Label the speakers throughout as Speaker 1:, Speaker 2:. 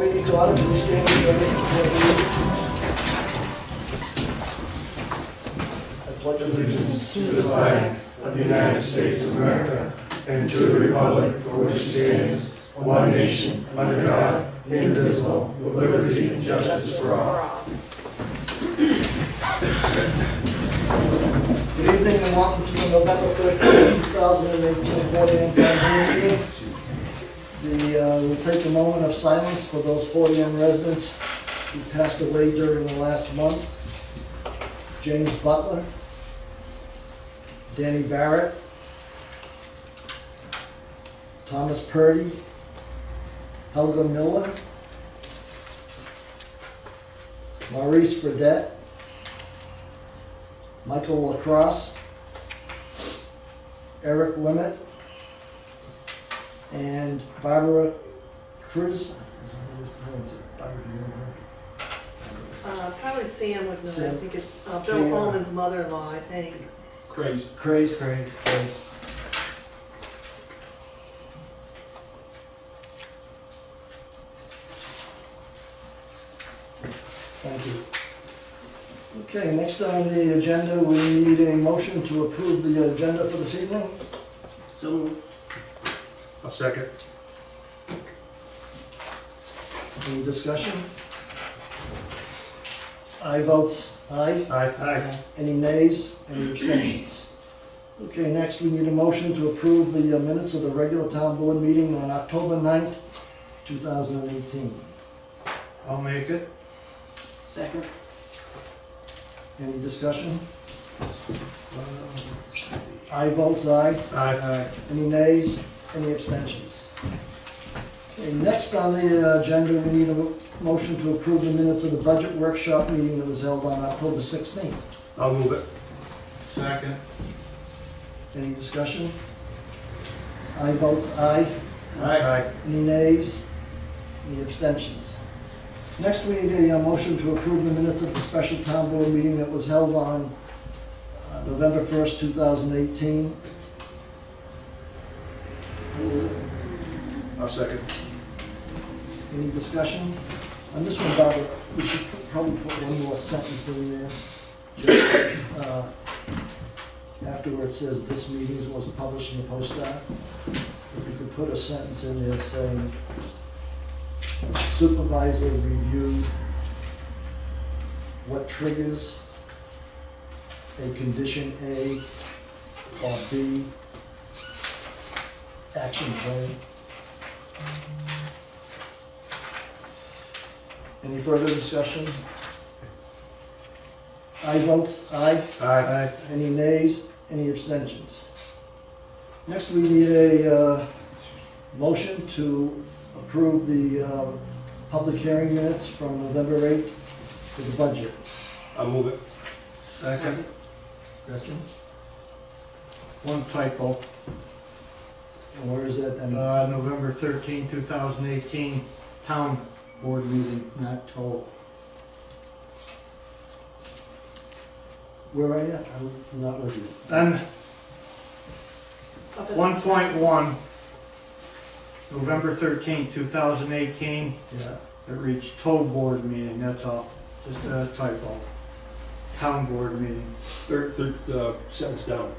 Speaker 1: meeting to order. Please stand for the I pledge
Speaker 2: allegiance to the flag of the United States of America and to the republic for which it stands, one nation, under God, indivisible, with liberty and justice for all.
Speaker 1: Good evening and welcome to the November 13th, 2018 40 M Town Meeting. We'll take a moment of silence for those 40 M residents who passed away during the last month. James Butler, Danny Barrett, Thomas Purdy, Helga Miller, Maurice Burdette, Michael Lacrosse, Eric Wimmett, and Barbara Cruz.
Speaker 3: Probably Sam would know.
Speaker 1: Sam.
Speaker 3: I think it's Bill Ullman's mother-in-law, I think.
Speaker 2: Crazy.
Speaker 1: Crazy. Thank you. Okay, next on the agenda, we need a motion to approve the agenda for this evening.
Speaker 3: So moved.
Speaker 2: A second.
Speaker 1: Any discussion? I votes aye.
Speaker 2: Aye.
Speaker 1: Any nays? Any abstentions? Okay, next we need a motion to approve the minutes of the regular town board meeting on October 9th, 2018.
Speaker 2: I'll make it.
Speaker 3: Second.
Speaker 1: Any discussion? I votes aye.
Speaker 2: Aye.
Speaker 1: Any nays? Any abstentions? Okay, next on the agenda, we need a motion to approve the minutes of the budget workshop meeting that was held on October 16th.
Speaker 2: I'll move it. Second.
Speaker 1: Any discussion? I votes aye.
Speaker 2: Aye.
Speaker 1: Any nays? Any abstentions? Next, we need a motion to approve the minutes of the special town board meeting that was held on November 1st, 2018.
Speaker 2: I'll second.
Speaker 1: Any discussion? On this one, Barbara, we should probably put one more sentence in there. Just after where it says this meeting was published in the Post-Star. If we could put a sentence in there saying supervisor reviewed what triggers a condition A or B action plan. Any further discussion? I votes aye.
Speaker 2: Aye.
Speaker 1: Any nays? Any abstentions? Next, we need a motion to approve the public hearing minutes from November 8th for the budget.
Speaker 2: I'll move it.
Speaker 3: Second.
Speaker 1: Gretchen?
Speaker 4: One typo,
Speaker 1: And where is that?
Speaker 4: November 13, 2018, town board meeting, not toll.
Speaker 1: Where are you? I'm not with you.
Speaker 4: Then 1.1, November 13, 2018,
Speaker 1: Yeah.
Speaker 4: it reached toll board meeting, that's all, just a typo. Town board meeting.
Speaker 2: Third sentence down.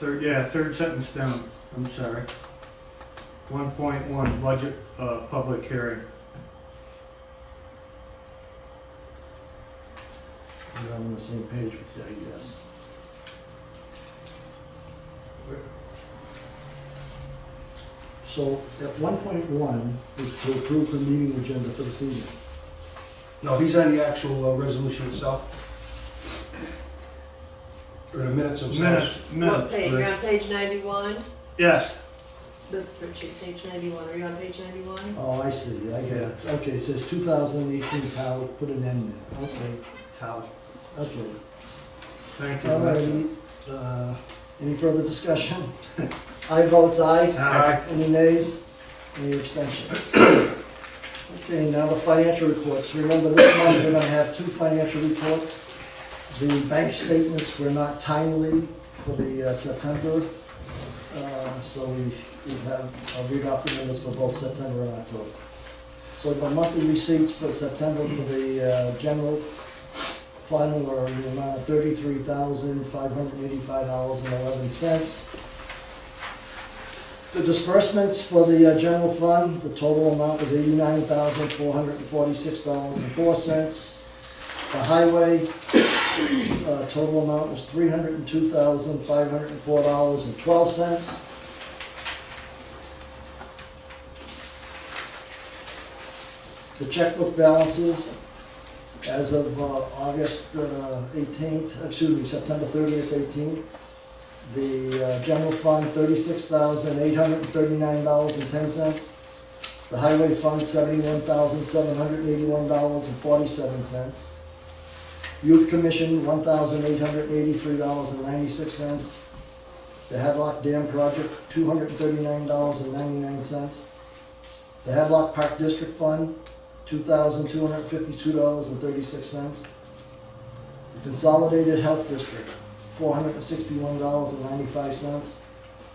Speaker 4: Third sentence down, I'm sorry. 1.1, budget, public hearing.
Speaker 1: I'm on the same page with you, I guess. So at 1.1 is to approve the meeting agenda for this evening.
Speaker 5: No, he's on the actual resolution itself. Or the minutes themselves.
Speaker 3: What
Speaker 4: Minutes,
Speaker 3: page? You're
Speaker 4: Rich.
Speaker 3: on page 91?
Speaker 4: Yes,
Speaker 3: That's Richie, page 91. Are you on page 91?
Speaker 1: Oh, I see, I get it. Okay, it says 2018 tally, put an N there. Okay,
Speaker 4: tally.
Speaker 1: okay.
Speaker 4: Thank you.
Speaker 1: All righty. Any further discussion? I votes aye.
Speaker 4: Aye.
Speaker 1: Any nays? Any abstentions? Okay, now the financial reports. Remember, this month we're gonna have two financial reports. The bank statements were not timely for the September, so we have, I'll read off the numbers for both September and October. So the monthly receipts for September for the general fund were in the amount of $33,585.11. The disbursements for the general fund, the total amount was $89,446.04. The highway, total amount was $302,504.12. The checkbook balances as of September 30th, 18th. The general fund, $36,839.10. The highway fund, $71,781.47. Youth commission, $1,883.96. The Hadlock Dam project, $239.99. The Hadlock Park District Fund, $2,252.36. The Consolidated Health District, $461.95.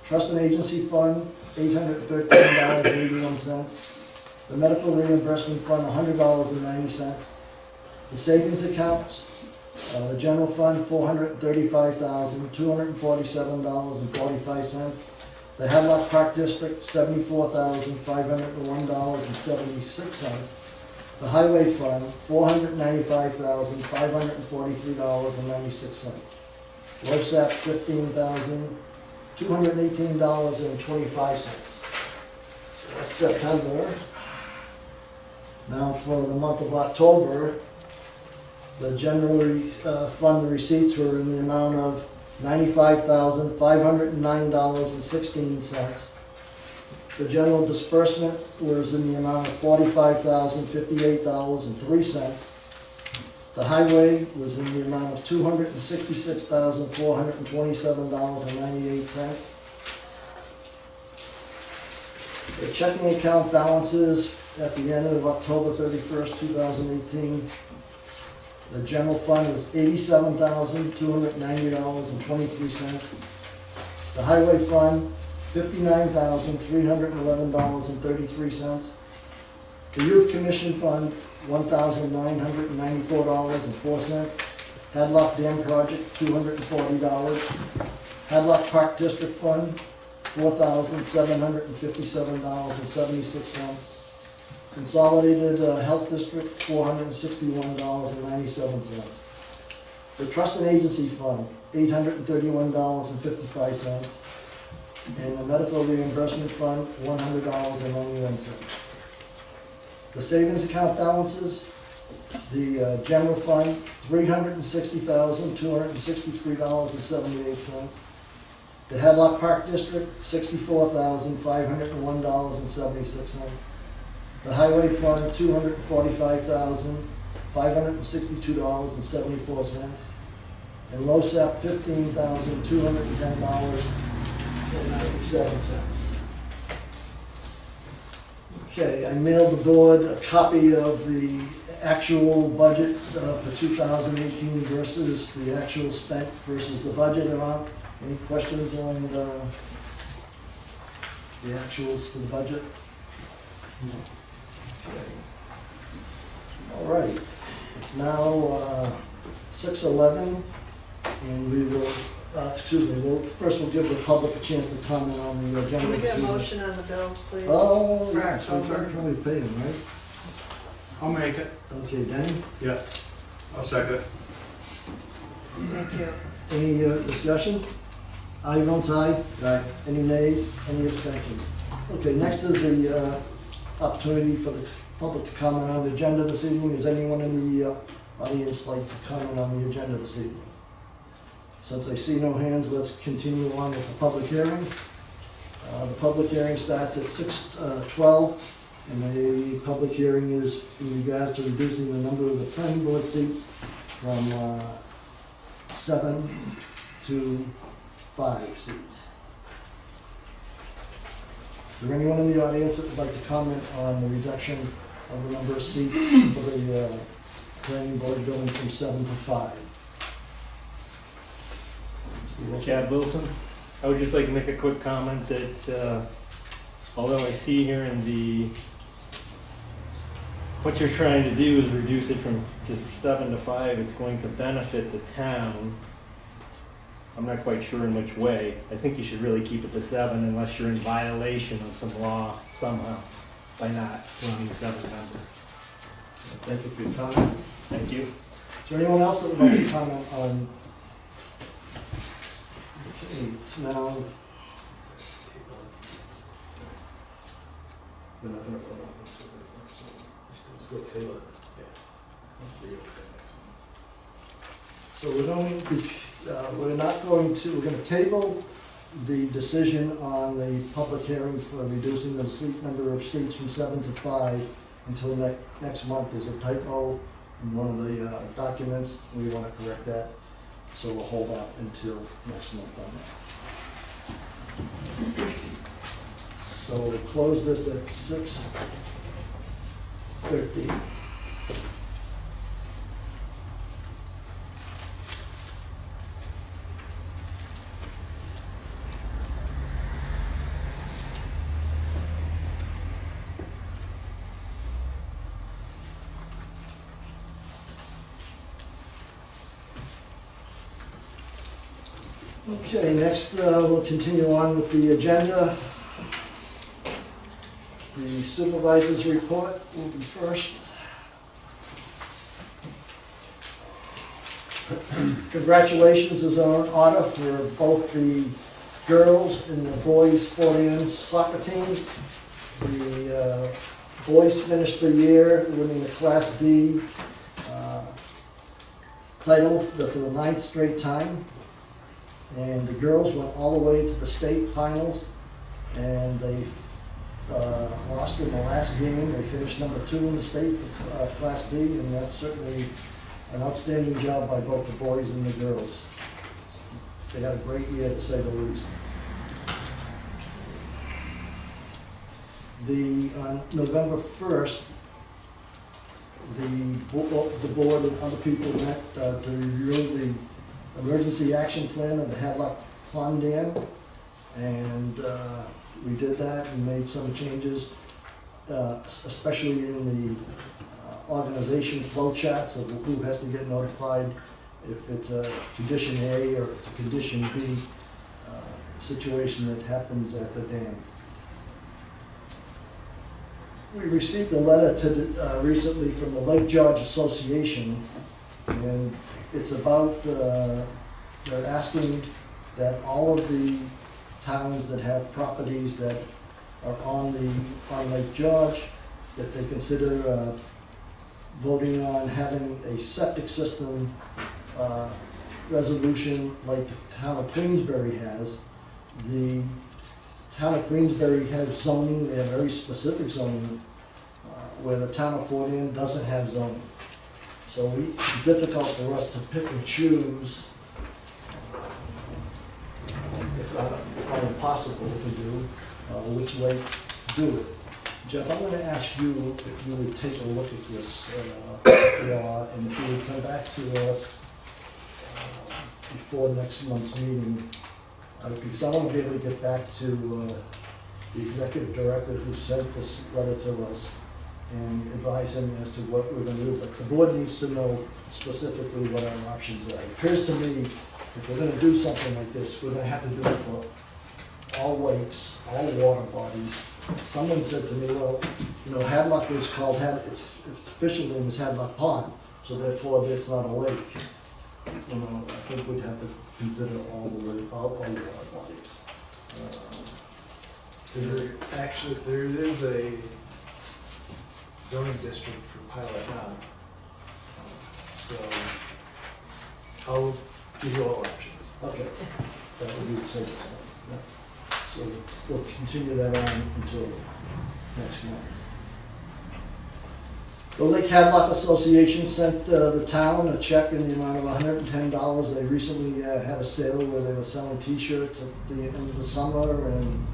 Speaker 1: Trust and Agency Fund, $813.81. The Medical Reimbursement Fund, $100.90. The savings accounts, the General Fund, $435,247.45. The Hadlock Park District, $74,501.76. The Highway Fund, $495,543.96. LoSAP, $15,218.25. So that's September. Now for the month of October, the general fund receipts were in the amount of $95,509.16. The general disbursement was in the amount of $45,058.03. The highway was in the amount of $266,427.98. The checking account balances at the end of October 31st, 2018. The general fund was $87,290.23. The highway fund, $59,311.33. The youth commission fund, $1,994.04. Hadlock Dam project, $240. Hadlock Park District Fund, $4,757.76. Consolidated Health District, $461.97. The Trust and Agency Fund, $831.55. And the Medical Reimbursement Fund, $100.91. The savings account balances, the General Fund, $360,263.78. The Hadlock Park District, $64,501.76. The Highway Fund, $245,562.74. And LoSAP, $15,210.97. Okay, I mailed the board a copy of the actual budget for 2018 versus the actual spent versus the budget amount. Any questions on the actuals to the budget? Okay. All right, it's now 6:11, and we will, we'll give the public a chance to comment on the agenda.
Speaker 3: Can we
Speaker 1: this
Speaker 3: get a
Speaker 1: evening.
Speaker 3: motion on the bills, please?
Speaker 1: Oh,
Speaker 3: For
Speaker 1: yes, we're
Speaker 3: October.
Speaker 1: trying to pay them, right?
Speaker 5: I'll make it.
Speaker 1: Okay, Danny,
Speaker 2: Yeah. I'll second.
Speaker 3: Thank you.
Speaker 1: any discussion? Aye votes aye.
Speaker 2: Aye.
Speaker 1: Any nays? Any abstentions? Okay, next is the opportunity for the public to comment on the agenda this evening. Is anyone in the audience like to comment on the agenda this evening? Since I see no hands, let's continue on with the public hearing. The public hearing starts at 6:12, and the public hearing is in regards to reducing the number of the planning board seats from 7 to 5 seats. Is there anyone in the audience that would like to comment on the reduction of the number of seats for the planning board going from 7 to 5?
Speaker 6: Chad Wilson. I would just like to make a quick comment that although I see here in the what you're trying to do is reduce it to 7 to 5. It's going to benefit the town. I'm not quite sure in which way. I think you should really keep it to 7 unless you're in violation of some law somehow by not running 7 number.
Speaker 1: Thank you for your comment.
Speaker 6: Thank you.
Speaker 1: Is there anyone else that would like to comment on? Okay, it's now. We're not gonna vote on it, so let's go table it. So we're gonna table the decision on the public hearing for reducing the seat number of seats from 7 to 5 until next month. There's a typo in one of the documents. We want to correct that, so we'll hold out until next month on that. So we'll close this at 6:30. Okay, next we'll continue on with the agenda. The supervisor's report will be first. Congratulations is on order for both the girls and the boys 4-man soccer teams. The boys finished the year winning the Class D title for the 9th straight time. And the girls went all the way to the state finals, and they lost in the last game. They finished number 2 in the state for Class D, and that's certainly an outstanding job by both the boys and the girls. They had a great year, to say the least. On November 1st, the board and other people met to review the emergency action plan of the Hadlock Pond Dam, and we did that and made some changes, especially in the organization flow charts of who has to get notified if it's a condition A or it's a condition B situation that happens at the dam. We received a letter recently from the Lake George Association, and it's about, they're asking that all of the towns that have properties that are on Lake George, that they consider voting on having a septic system resolution like the town of Queensbury has. The town of Queensbury has zoning, they have very specific zoning, where the town of Fort Anne doesn't have zoning. So it's difficult for us to pick and choose, if not impossible to do, which lake to do it. Jeff, I'm gonna ask you if you would take a look at this law, and if you would come back to us before next month's meeting, because I want to be able to get back to the executive director who sent this letter to us and advise him as to what we're going to do. But the board needs to know specifically what our options are. It occurs to me, if we're going to do something like this, we're going to have to do it for all lakes, all water bodies. Someone said to me, well, Hadlock is called, its official name is Hadlock Pond, so therefore it's not a lake. I think we'd have to consider all water bodies.
Speaker 2: There is a zoning district for Pilot now. So I'll give you all options.
Speaker 1: Okay, that would be the safest one. Yeah. So we'll continue that on until next month. The Lake Hadlock Association sent the town a check in the amount of $110. They recently had a sale where they were selling t-shirts at the end of the summer, and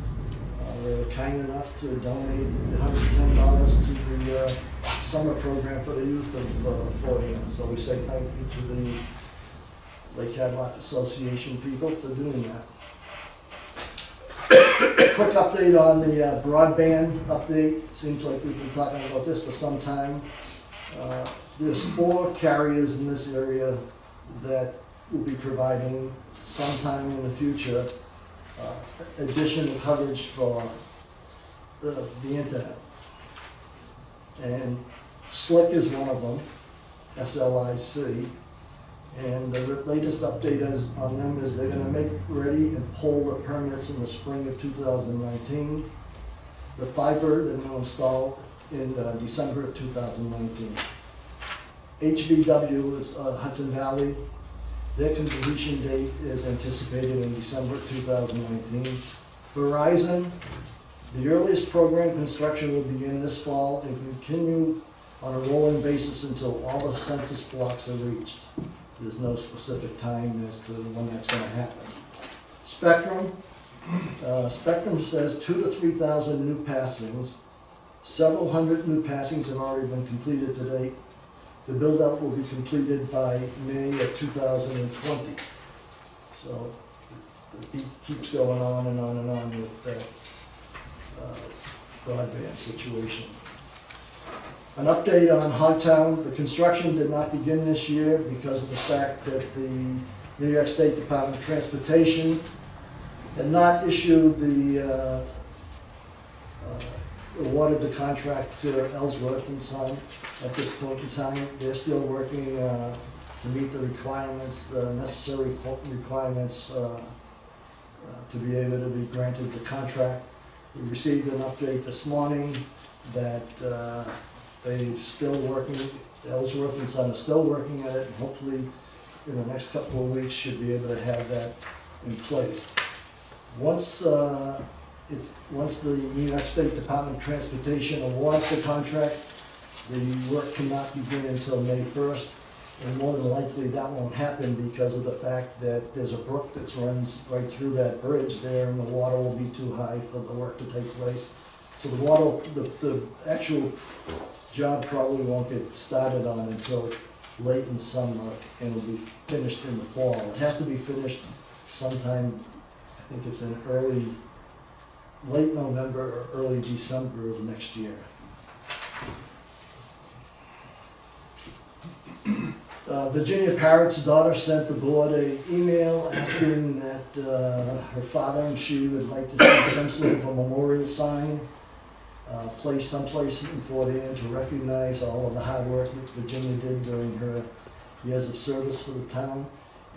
Speaker 1: they were kind enough to donate $110 to the summer program for the youth of Fort Anne. So we say thank you to the Lake Hadlock Association people for doing that. quick update on the broadband update. Seems like we've been talking about this for some time. There's 4 carriers in this area that will be providing sometime in the future additional coverage for the internet. And Slick is one of them, SLIC. And the latest update on them is they're gonna make ready and pull the permits in the spring of 2019. The fiber they're gonna install in December of 2019. HVW is Hudson Valley. Their completion date is anticipated in December 2019. Verizon, the earliest program construction will begin this fall and continue on a rolling basis until all the census blocks are reached. There's no specific time as to when that's going to happen. Spectrum says 2,000 to 3,000 new passings. Several hundred new passings have already been completed to date. The build-out will be completed by May of 2020. So it keeps going on and on and on with that broadband situation. An update on Hogtown. The construction did not begin this year because of the fact that the New York State Department of Transportation had not issued the awarded the contract to Ellsworth and Son at this point in time. They're still working to meet the requirements, the necessary requirements to be able to be granted the contract. We received an update this morning that they're still working, Ellsworth and Son are still working at it, and hopefully in the next couple of weeks should be able to have that in place. Once the New York State Department of Transportation awards the contract, the work cannot begin until May 1st, and more than likely that won't happen because of the fact that there's a brook that runs right through that bridge there, and the water will be too high for the work to take place. So the actual job probably won't get started on until late in the summer and will be finished in the fall. It has to be finished sometime, I think it's in late November or early December of next year. Virginia Parrott's daughter sent the board an email asking that her father and she would like to see some sort of a memorial sign placed someplace in Fort Anne to recognize all of the hard work that Virginia did during her years of service for the town.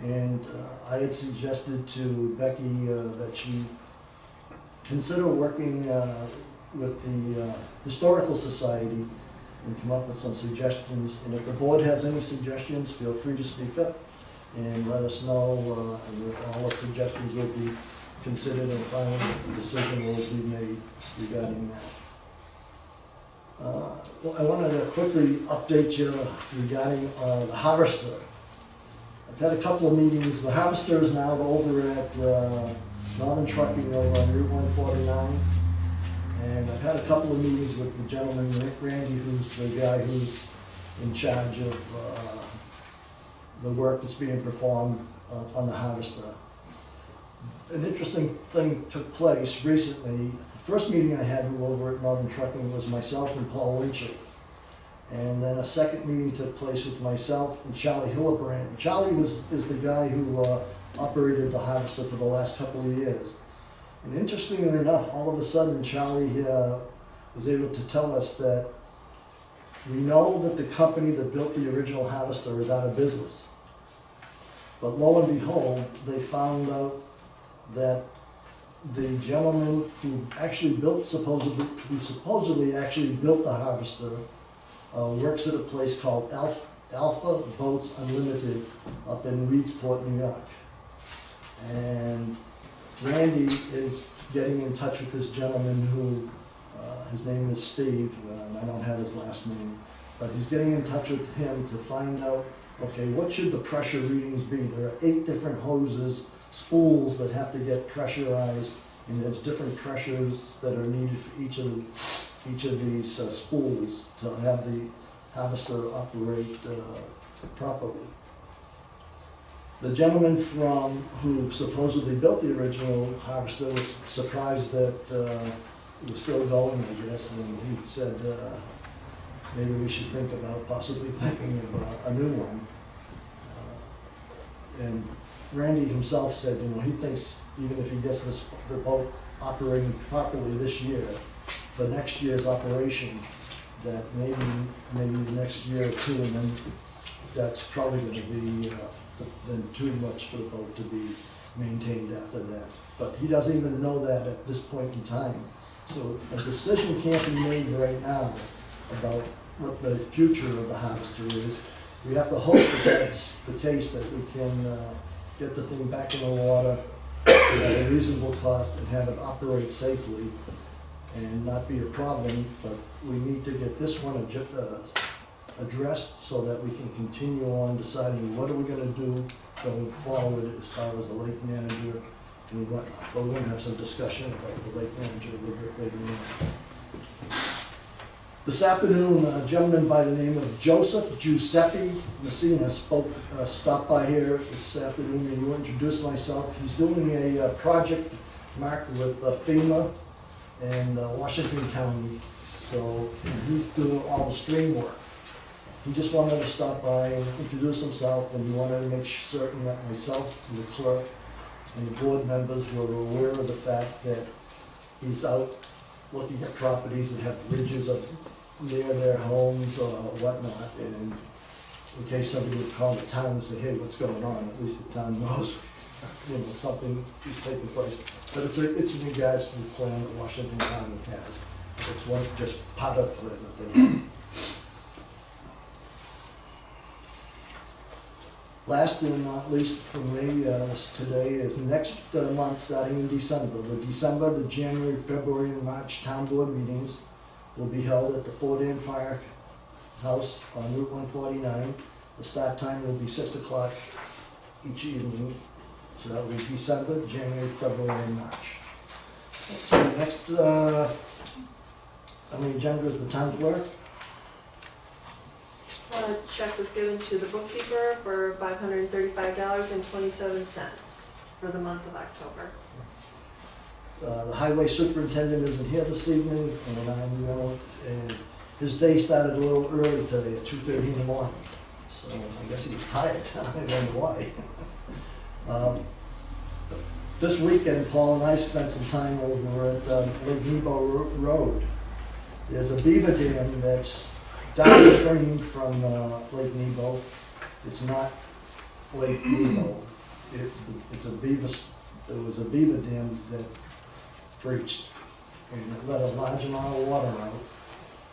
Speaker 1: And I had suggested to Becky that she consider working with the Historical Society and come up with some suggestions. And if the board has any suggestions, feel free to speak up and let us know. And all the suggestions will be considered and final decision will be made regarding that. Well, I wanted to quickly update you regarding the harvester. I've had a couple of meetings. The harvester is now over at Northern Trucking over on Route 149. And I've had a couple of meetings with the gentleman, Randy, who's the guy who's in charge of the work that's being performed on the harvester. An interesting thing took place recently. The first meeting I had over at Northern Trucking was myself and Paul Winchell. And then a second meeting took place with myself and Charlie Hillebrand. Charlie is the guy who operated the harvester for the last couple of years. And interestingly enough, all of a sudden Charlie was able to tell us that we know that the company that built the original harvester is out of business. But lo and behold, they found out that the gentleman who actually supposedly actually built the harvester works at a place called Alpha Boats Unlimited up in Reedsport, New York. And Randy is getting in touch with this gentleman who, his name is Steve, I don't have his last name, but he's getting in touch with him to find out, okay, what should the pressure readings be? There are 8 different hoses, spools that have to get pressurized, and there's different pressures that are needed for each of these spools to have the harvester operate properly. The gentleman who supposedly built the original harvester was surprised that it was still going, I guess, and he said, maybe we should think about possibly thinking of a new one. And Randy himself said, he thinks even if he gets the boat operating properly this year, for next year's operation, that maybe the next year or two, and then that's probably going to be then too much for the boat to be maintained after that. But he doesn't even know that at this point in time. So a decision can't be made right now about what the future of the harvester is. We have to hope that that's the case, that we can get the thing back in the water at a reasonable cost and have it operate safely and not be a problem. But we need to get this one addressed so that we can continue on deciding what are we going to do going forward as far as the lake manager and whatnot. But we're going to have some discussion about the lake manager a little bit later on. This afternoon, a gentleman by the name of Joseph Giuseppe Messina stopped by here this afternoon, and you introduced myself. He's doing a project marked with FEMA and Washington County. So he's doing all the stream work. He just wanted to stop by and introduce himself, and he wanted to make certain that myself, the clerk, and the board members were aware of the fact that he's out looking at properties that have ridges up near their homes or whatnot, and in case somebody would call the town and say, hey, what's going on, at least the town knows something is taking place. But it's in regards to the plan that Washington County has. It's one just part of the plan that they have. Last and not least from me today is next month, starting in December. The January, February, and March town board meetings will be held at the Fort Ann Firehouse on Route 149. The start time will be 6 o'clock each evening. So that will be December, January, February, and March. So next on the agenda is the town clerk.
Speaker 3: A check was given to the bookkeeper for $535.27 for the month of October.
Speaker 1: The highway superintendent isn't here this evening, and his day started a little early today at 2:30 in the morning. So I guess he was tired. I don't know why. This weekend, Paul and I spent some time over at Lake Nebo Road. There's a beaver dam that's downstream from Lake Nebo. It's not Lake Nebo. It's a beaver. It was a beaver dam that breached, and it let a large amount of water out,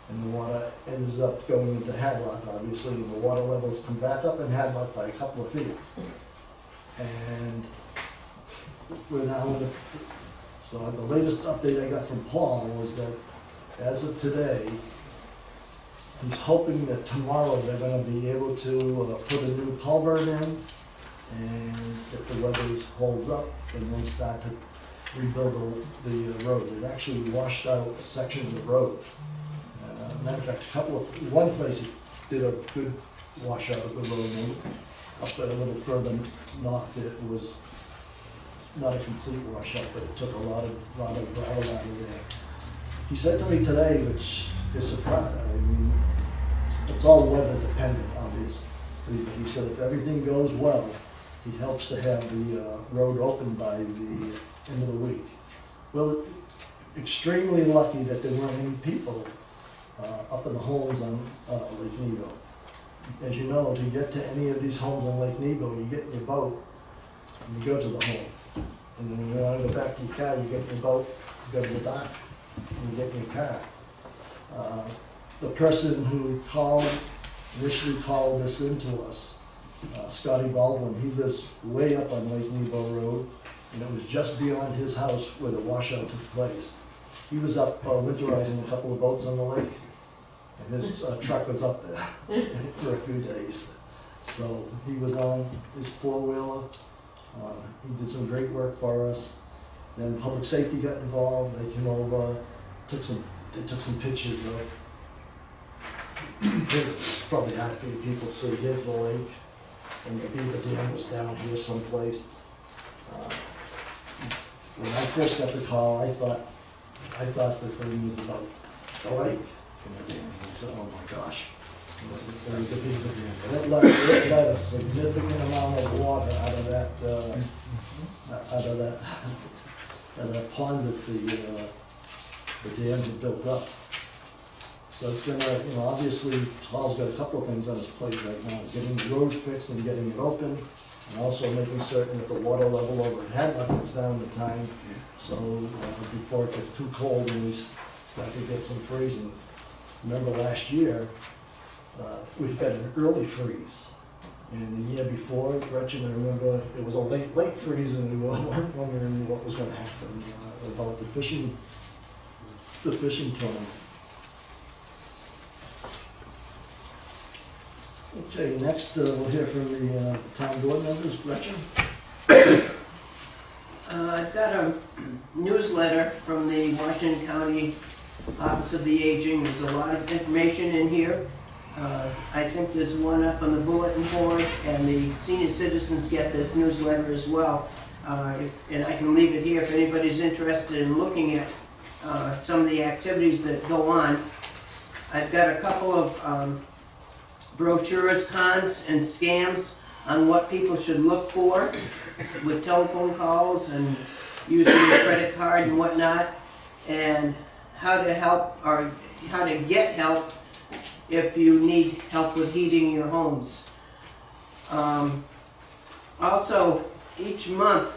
Speaker 1: and the water ends up going into Hadlock, obviously, and the water levels come back up in Hadlock by a couple of feet. And we're now in so the latest update I got from Paul was that as of today, he's hoping that tomorrow they're going to be able to put a new culvert in, and if the weather holds up, and then start to rebuild the road. It actually washed out a section of the road. Matter of fact, one place it did a good washout of the road, and up a little further north it was not a complete washout, but it took a lot of gravel out of there. He said to me today, which is surprising, I mean, it's all weather dependent, obviously, but he said if everything goes well, he hopes to have the road open by the end of the week. Well, extremely lucky that there weren't any people up in the homes on Lake Nebo. As you know, to get to any of these homes on Lake Nebo, you get in your boat and you go to the home. And then when you want to go back to your car, you get in your boat, you go to the dock, and you get in your car. The person who initially called this into us, Scotty Baldwin, he lives way up on Lake Nebo Road, and it was just beyond his house where the washout took place. He was up winterizing a couple of boats on the lake, and his truck was up there for a few days. So he was on his four-wheeler. He did some great work for us. Then public safety got involved. They came over, took some pictures of. It's probably hard for you people to see. Here's the lake. and the beaver dam was down here someplace. When I first got the call, I thought the thing was about the lake in the dam. I said, oh my gosh, there was a beaver dam. And it let a significant amount of water out of that pond that the dam had built up. So it's gonna, obviously, Paul's got a couple of things on his plate right now, getting the road fixed and getting it open, and also making certain that the water level over at Hadlock gets down to time, so before it gets too cold and we start to get some freezing. Remember last year, we got an early freeze, and the year before, Gretchen, I remember, it was a late freeze, and we weren't wondering what was gonna happen about the fishing tournament. Okay, next we'll hear from the town board members. Gretchen?
Speaker 7: I've got a newsletter from the Washington County Office of the Aging. There's a lot of information in here. I think there's one up on the bulletin board, and the senior citizens get this newsletter as well. And I can leave it here if anybody's interested in looking at some of the activities that go on. I've got a couple of brochures, cons, and scams on what people should look for with telephone calls and using your credit card and whatnot, and how to help or how to get help if you need help with heating your homes. Also, each month,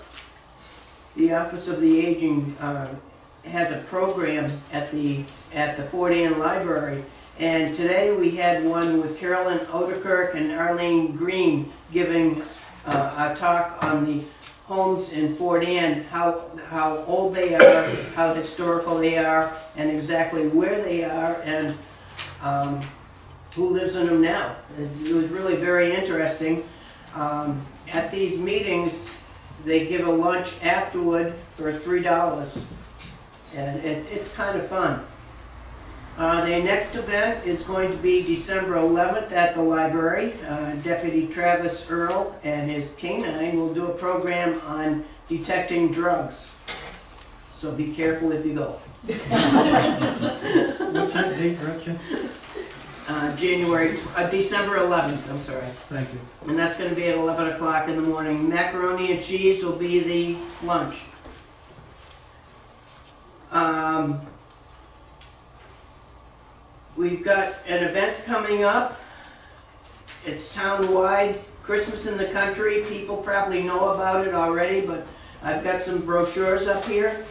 Speaker 7: the Office of the Aging has a program at the Fort Ann Library. And today we had one with Carolyn Oderkirk and Arlene Green giving a talk on the homes in Fort Ann, how old they are, how historical they are, and exactly where they are, and who lives in them now. It was really very interesting. At these meetings, they give a lunch afterward for $3, and it's kind of fun. The next event is going to be December 11th at the library. Deputy Travis Earl and his canine will do a program on detecting drugs. So be careful if you go.
Speaker 4: What's that date, Gretchen?
Speaker 7: December 11th, I'm sorry.
Speaker 4: Thank you.
Speaker 7: And that's going to be at 11 o'clock in the morning. Macaroni and cheese will be the lunch. We've got an event coming up. It's town-wide, Christmas in the Country. People probably know about it already, but I've got some brochures up here.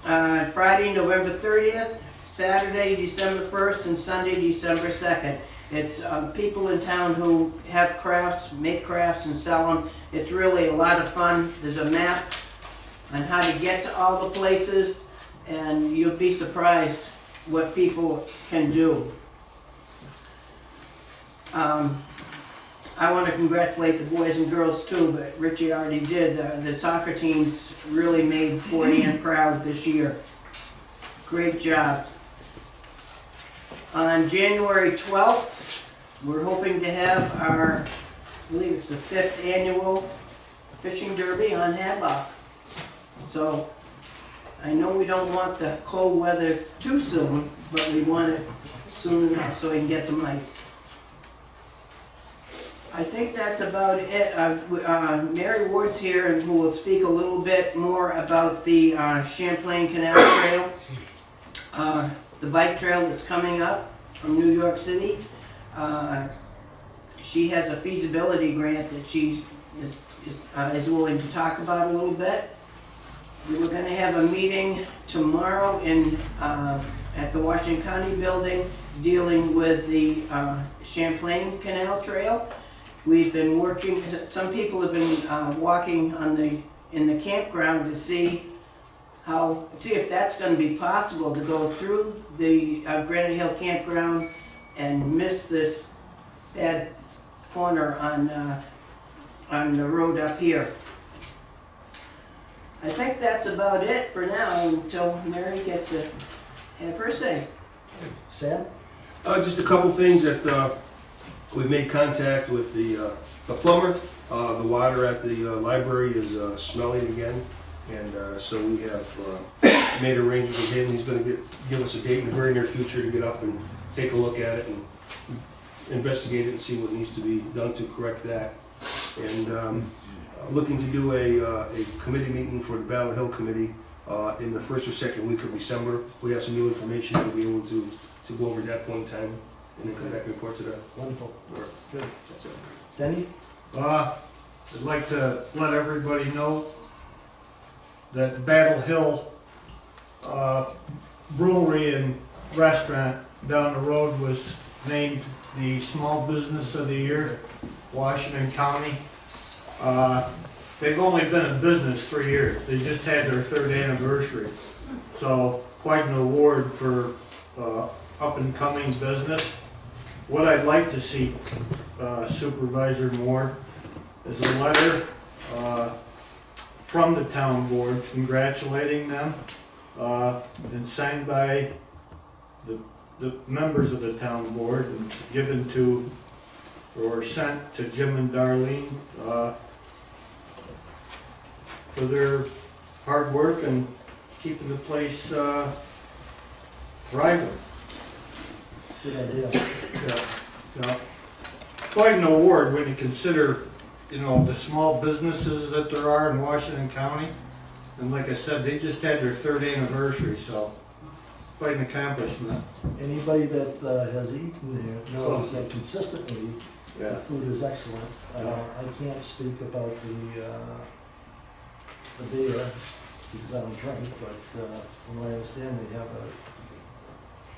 Speaker 7: Friday, November 30th, Saturday, December 1st, and Sunday, December 2nd. It's people in town who have crafts, make crafts and sell them. It's really a lot of fun. There's a map on how to get to all the places, and you'll be surprised what people can do. I want to congratulate the boys and girls too, but Richie already did. The soccer teams really made Fort Ann proud this year. Great job. On January 12th, we're hoping to have our, I believe it's the 5th annual fishing derby on Hadlock. So I know we don't want the cold weather too soon, but we want it soon enough so we can get some ice. I think that's about it. Mary Ward's here and who will speak a little bit more about the Champlain Canal Trail, the bike trail that's coming up from New York City. She has a feasibility grant that she is willing to talk about a little bit. We were going to have a meeting tomorrow at the Washington County building dealing with the Champlain Canal Trail. We've been working, some people have been walking in the campground to see if that's going to be possible to go through the Granite Hill campground and miss this bad corner on the road up here. I think that's about it for now until Mary gets to have her say.
Speaker 1: Sam?
Speaker 5: Just a couple things that We've made contact with the plumber. The water at the library is smelling again. And so we have made arrangements with him. He's going to give us a date in the very near future to get up and take a look at it and investigate it and see what needs to be done to correct that. And looking to do a committee meeting for the Ballard Hill Committee in the first or second week of December. We have some new information we'll be able to go over at that point in time and then come back and report to the
Speaker 1: Wonderful.
Speaker 5: board.
Speaker 1: Good.
Speaker 5: That's it.
Speaker 1: Denny?
Speaker 4: I'd like to let everybody know that Battle Hill Brewery and Restaurant down the road was named the Small Business of the Year, Washington County. They've only been in business 3 years. They just had their 3rd anniversary. So quite an award for up and coming business. What I'd like to see, Supervisor Moore, is a letter from the town board congratulating them and signed by the members of the town board and given to or sent to Jim and Darlene for their hard work and keeping the place thriving.
Speaker 1: Good idea.
Speaker 4: Yeah. Quite an award when you consider, you know, the small businesses that there are in Washington County. And like I said, they just had their 3rd anniversary, so quite an accomplishment.
Speaker 1: Anybody that has eaten there knows that consistently the food is excellent. I can't speak about the beer because I don't drink, but from what I understand, they have a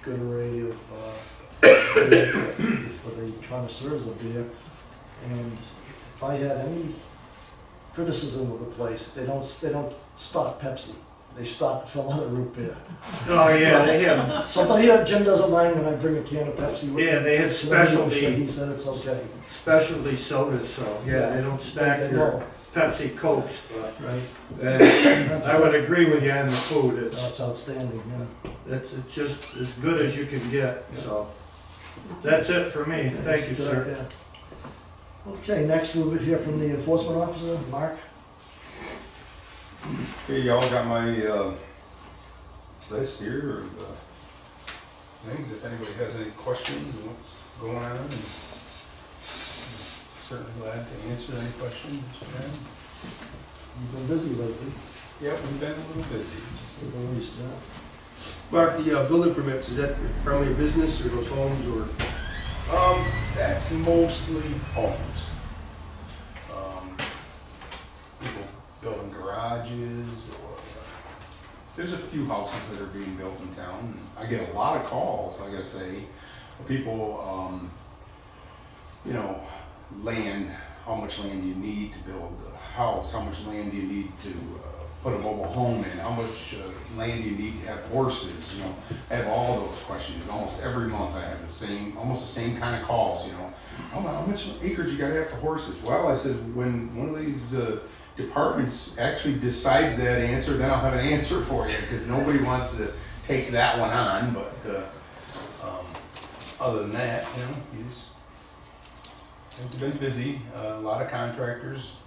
Speaker 1: good array of beer for the connoisseurs of beer. And if I had any criticism of the place, they don't stock Pepsi. They stock some other root beer.
Speaker 4: Oh, yeah, they have,
Speaker 1: Somebody at Jim doesn't mind when I bring a can of Pepsi with me.
Speaker 4: yeah, they have
Speaker 1: He
Speaker 4: specialty
Speaker 1: said it's okay.
Speaker 4: sodas, so, yeah, they don't stack
Speaker 1: They
Speaker 4: your
Speaker 1: know,
Speaker 4: Pepsi Cokes, but,
Speaker 1: right?
Speaker 4: and I would agree with you on the food,
Speaker 1: That's outstanding, yeah.
Speaker 4: it's just as good as you can get, so. That's it for me, thank you,
Speaker 1: Good
Speaker 4: sir.
Speaker 1: idea. Okay, next we'll hear from the enforcement officer, Mark.
Speaker 8: Okay, y'all got my list here of things. If anybody has any questions on what's going on, and certainly glad to answer any questions you have.
Speaker 1: You've been busy lately,
Speaker 8: Yep, we've been a little busy.
Speaker 1: to say the least, yeah.
Speaker 5: Mark, the building permits, is that primarily a business or those homes or?
Speaker 8: That's mostly homes. People building garages or there's a few houses that are being built in town. I get a lot of calls, I gotta say, of people, you know, land, how much land do you need to build a house, how much land do you need to put a mobile home in, how much land do you need to have horses, you know. I have all those questions. Almost every month I have almost the same kind of calls, you know. How much acreage you gotta have for horses? Well, I said, when one of these departments actually decides that answer, then I'll have an answer for you, because nobody wants to take that one on, but other than that, you know, it's been busy. A lot of contractors,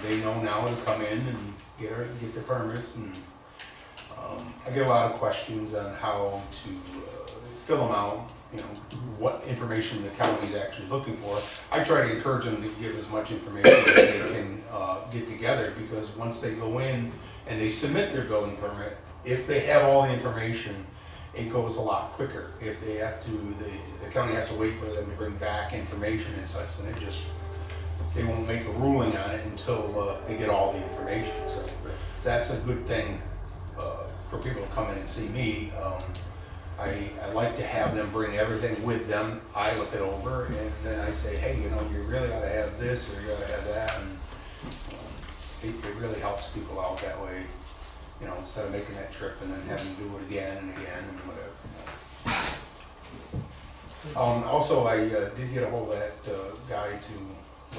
Speaker 8: they know now to come in and get their permits, and I get a lot of questions on how to fill them out, you know, what information the county is actually looking for. I try to encourage them to give as much information as they can get together, because once they go in and they submit their building permit, if they have all the information, it goes a lot quicker. If they have to, the county has to wait for them to bring back information and such, then they won't make a ruling on it until they get all the information. So that's a good thing for people to come in and see me. I like to have them bring everything with them. I look it over and then I say, hey, you know, you really ought to have this or you ought to have that. And it really helps people out that way, you know, instead of making that trip and then having to do it again and again and whatever. Also, I did get a hold of that guy to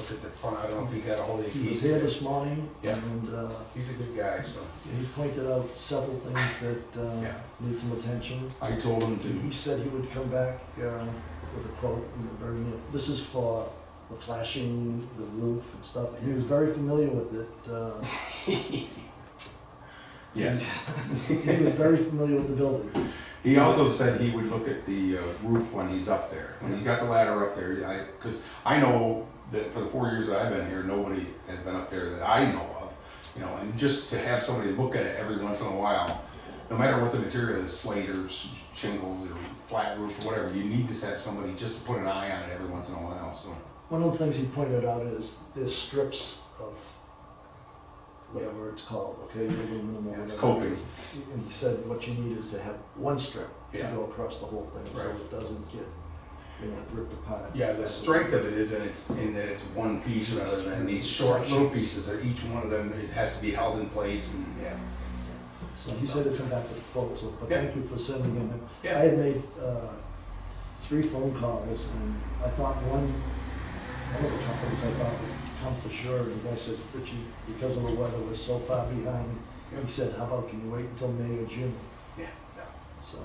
Speaker 8: look at the front. I don't know if he got a hold of you.
Speaker 1: He was here this morning,
Speaker 8: Yeah.
Speaker 1: and
Speaker 8: He's a good guy, so
Speaker 1: he pointed out several things that
Speaker 8: Yeah.
Speaker 1: need some attention.
Speaker 8: I told him
Speaker 1: He
Speaker 8: to.
Speaker 1: said he would come back with a quote in the very near. This is for the flashing, the roof and stuff. He was very familiar with it.
Speaker 8: Yes.
Speaker 1: He was very familiar with the building.
Speaker 8: He also said he would look at the roof when he's up there. When he's got the ladder up there, because I know that for the 4 years that I've been here, nobody has been up there that I know of. You know, and just to have somebody look at it every once in a while, no matter what the material is, slate or shingles or flat roof or whatever, you need to have somebody just to put an eye on it every once in a while. So
Speaker 1: One of the things he pointed out is there's strips of whatever it's called, okay? Aluminum or
Speaker 8: it's
Speaker 1: whatever it
Speaker 8: coping.
Speaker 1: is. And he said what you need is to have one strip to
Speaker 8: Yeah.
Speaker 1: go across the whole thing, so
Speaker 8: Right.
Speaker 1: it doesn't get, ripped apart.
Speaker 8: Yeah, the strength of it is in that it's one piece rather than these short little pieces. Or each one of them has to be held in place. And yeah.
Speaker 1: So he said to come back with a quote, so, but
Speaker 8: Yeah.
Speaker 1: thank you for sending him.
Speaker 8: Yeah.
Speaker 1: I had made 3 phone calls, and I thought one of the companies I thought would come for sure, and the guy says, Richie, because of the weather, we're so far behind. He said, how about, can you wait until May or June?
Speaker 8: Yeah.
Speaker 1: So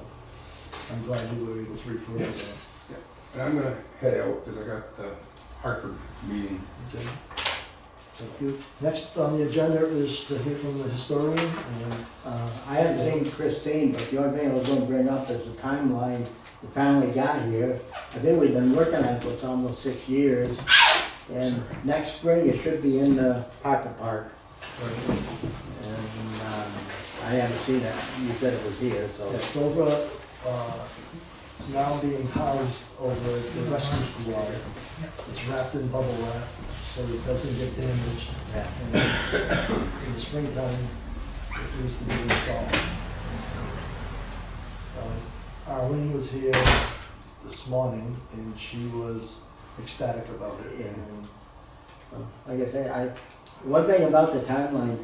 Speaker 1: I'm glad you were able to refer to that.
Speaker 8: And I'm gonna head out because I got the Hartford meeting.
Speaker 1: Okay. Thank you. Next on the agenda is to hear from the historian, and
Speaker 9: I haven't seen Christine, but the only thing I was gonna bring up is the timeline. We finally got here. I think we've been working on it for almost 6 years. And next spring, it should be in the pocket park. And I haven't seen it. You said it was here, so.
Speaker 1: it's over, it's now being housed over at the rescue squad. It's wrapped in bubble wrap, so it doesn't get damaged.
Speaker 9: Yeah.
Speaker 1: And in the springtime, it needs to be installed. Arlene was here this morning, and she was ecstatic about it.
Speaker 9: Yeah.
Speaker 1: And
Speaker 9: Like I say, one thing about the timeline,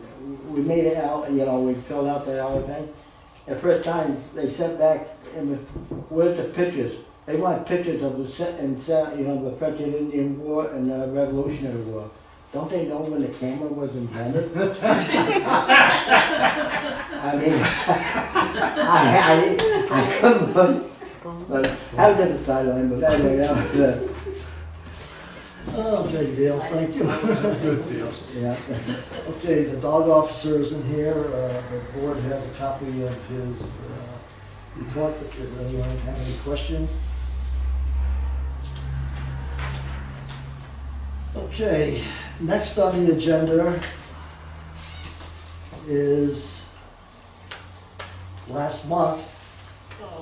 Speaker 9: we made it out, we filled out the other thing. The first time, they sent back, where's the pictures? They want pictures of the the French and Indian War and the Revolutionary War. Don't they know when the camera was invented? I mean, I couldn't, but I was just a sideline, but anyway, that was it.
Speaker 1: Okay, Dale, thank you.
Speaker 2: That's good, Dale.
Speaker 9: Yeah.
Speaker 1: Okay, the dog officer is in here. The board has a copy of his report. Does anyone have any questions? Okay, next on the agenda is last month,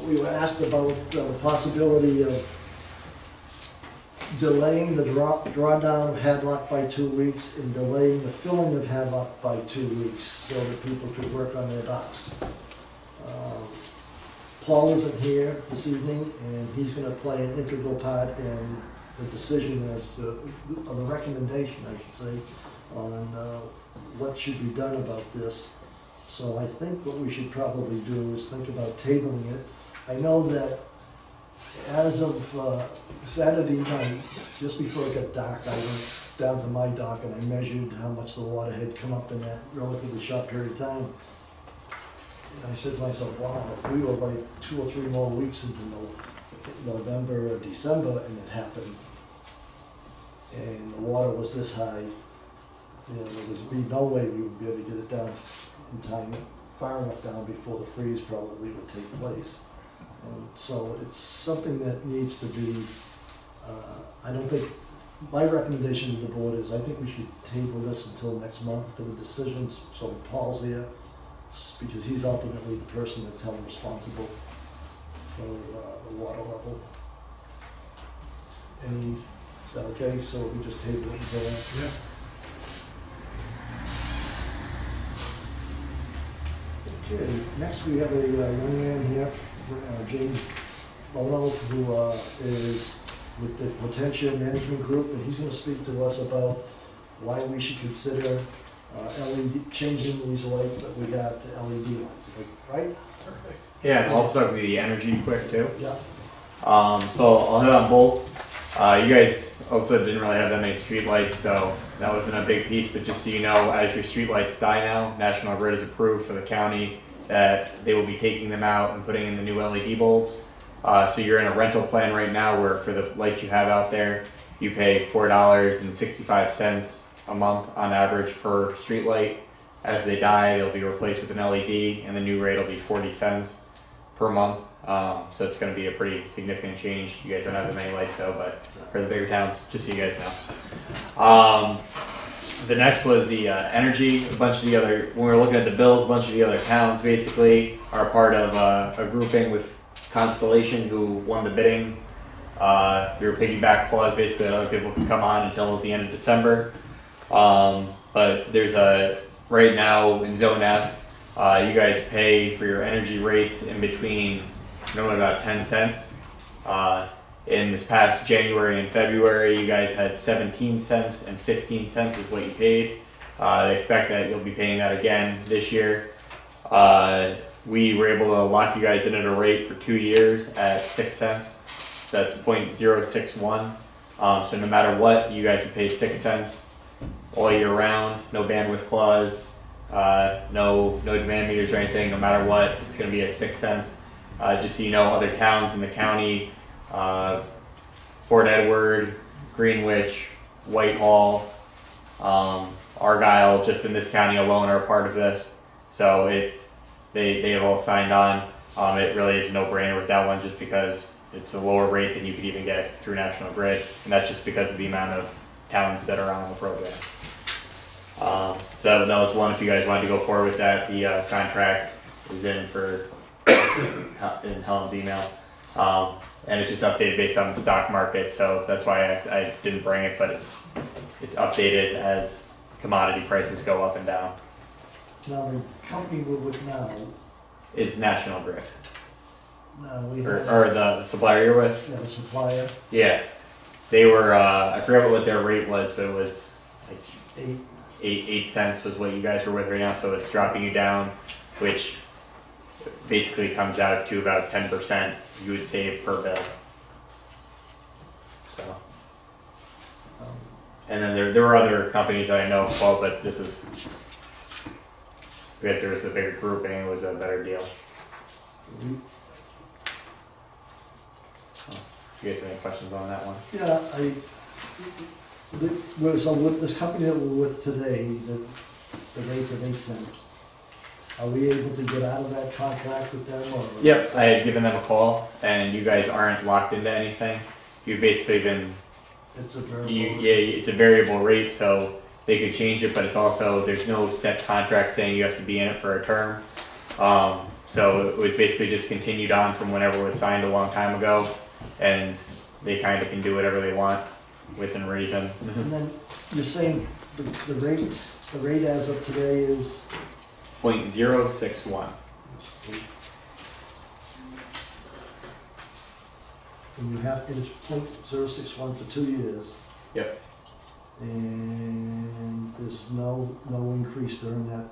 Speaker 1: we were asked about the possibility of delaying the drawdown of Hadlock by 2 weeks and delaying the filling of Hadlock by 2 weeks so that people could work on their docks. Paul isn't here this evening, and he's gonna play an integral part in the decision as to, or the recommendation, I should say, on what should be done about this. So I think what we should probably do is think about tabling it. I know that as of Saturday night, just before it got dark, I went down to my dock and I measured how much the water had come up in that relatively short period of time. And I said to myself, wow, if we were like 2 or 3 more weeks into November or December and it happened, and the water was this high, there would be no way we would be able to get it down in time, far enough down before the freeze probably would take place. And so it's something that needs to be, I don't think, my recommendation to the board is I think we should table this until next month for the decisions, so Paul's here, because he's ultimately the person that's held responsible for the water level. Is that okay? So we just table it until then?
Speaker 2: Yeah.
Speaker 1: Okay, next we have a young man here, James Bono, who is with the Potentia Management Group, and he's going to speak to us about why we should consider LED, changing these lights that we have to LED lights, right?
Speaker 10: Yeah, and I'll start with the energy quick too.
Speaker 1: Yeah.
Speaker 10: So I'll hit on both. You guys also didn't really have that many streetlights, so that wasn't a big piece, but just so you know, as your streetlights die now, National Grid has approved for the county that they will be taking them out and putting in the new LED bulbs. So you're in a rental plan right now where for the lights you have out there, you pay $4.65 a month on average per street light. As they die, they'll be replaced with an LED, and the new rate will be 40 cents per month. So it's going to be a pretty significant change. You guys don't have that many lights though, but for the bigger towns, just so you guys know. The next was the energy. A bunch of the other, when we were looking at the bills, a bunch of the other towns basically are part of a grouping with Constellation, who won the bidding through a piggyback clause. Basically, other people can come on until the end of December. But there's right now in Zone F, you guys pay for your energy rates in between normally about 10 cents. In this past January and February, you guys had 17 cents and 15 cents is what you paid. They expect that you'll be paying that again this year. We were able to lock you guys in at a rate for 2 years at 6 cents. So that's 0.061. So no matter what, you guys would pay 6 cents all year round. No bandwidth clause, no demand meters or anything. No matter what, it's going to be at 6 cents. Just so you know, other towns in the county, Fort Edward, Greenwich, Whitehall, Argyle, just in this county alone are a part of this. So they have all signed on. It really is a no-brainer with that one just because it's a lower rate than you could even get through National Grid, and that's just because of the amount of towns that are on the program. So that was one. If you guys wanted to go forward with that, the contract is in Helen's email. And it's just updated based on the stock market, so that's why I didn't bring it, but it's updated as commodity prices go up and down.
Speaker 1: Now, the company we're with now,
Speaker 10: It's National Grid,
Speaker 1: we have,
Speaker 10: or the supplier you're with.
Speaker 1: yeah, the supplier,
Speaker 10: Yeah, they were. I forget what their rate was, but it was like
Speaker 1: 8,
Speaker 10: 8 cents was what you guys were with right now. So it's dropping you down, which basically comes out to about 10% you would save per bill. So, and then there were other companies that I know of, well, but this is, because there was a bigger grouping, it was a better deal. You guys have any questions on that one?
Speaker 1: yeah, so with this company that we're with today, the rate's at 8 cents. Are we able to get out of that contract with them, or?
Speaker 10: Yep, I had given them a call, and you guys aren't locked into anything. You've basically been,
Speaker 1: It's a variable.
Speaker 10: it's a variable rate, so they could change it, but it's also, there's no set contract saying you have to be in it for a term. So it was basically just continued on from whenever it was signed a long time ago, and they kind of can do whatever they want within reason.
Speaker 1: And then you're saying the rate as of today is?
Speaker 10: 0.061.
Speaker 1: And you have, it's 0.061 for 2 years.
Speaker 10: Yep.
Speaker 1: And there's no increase during that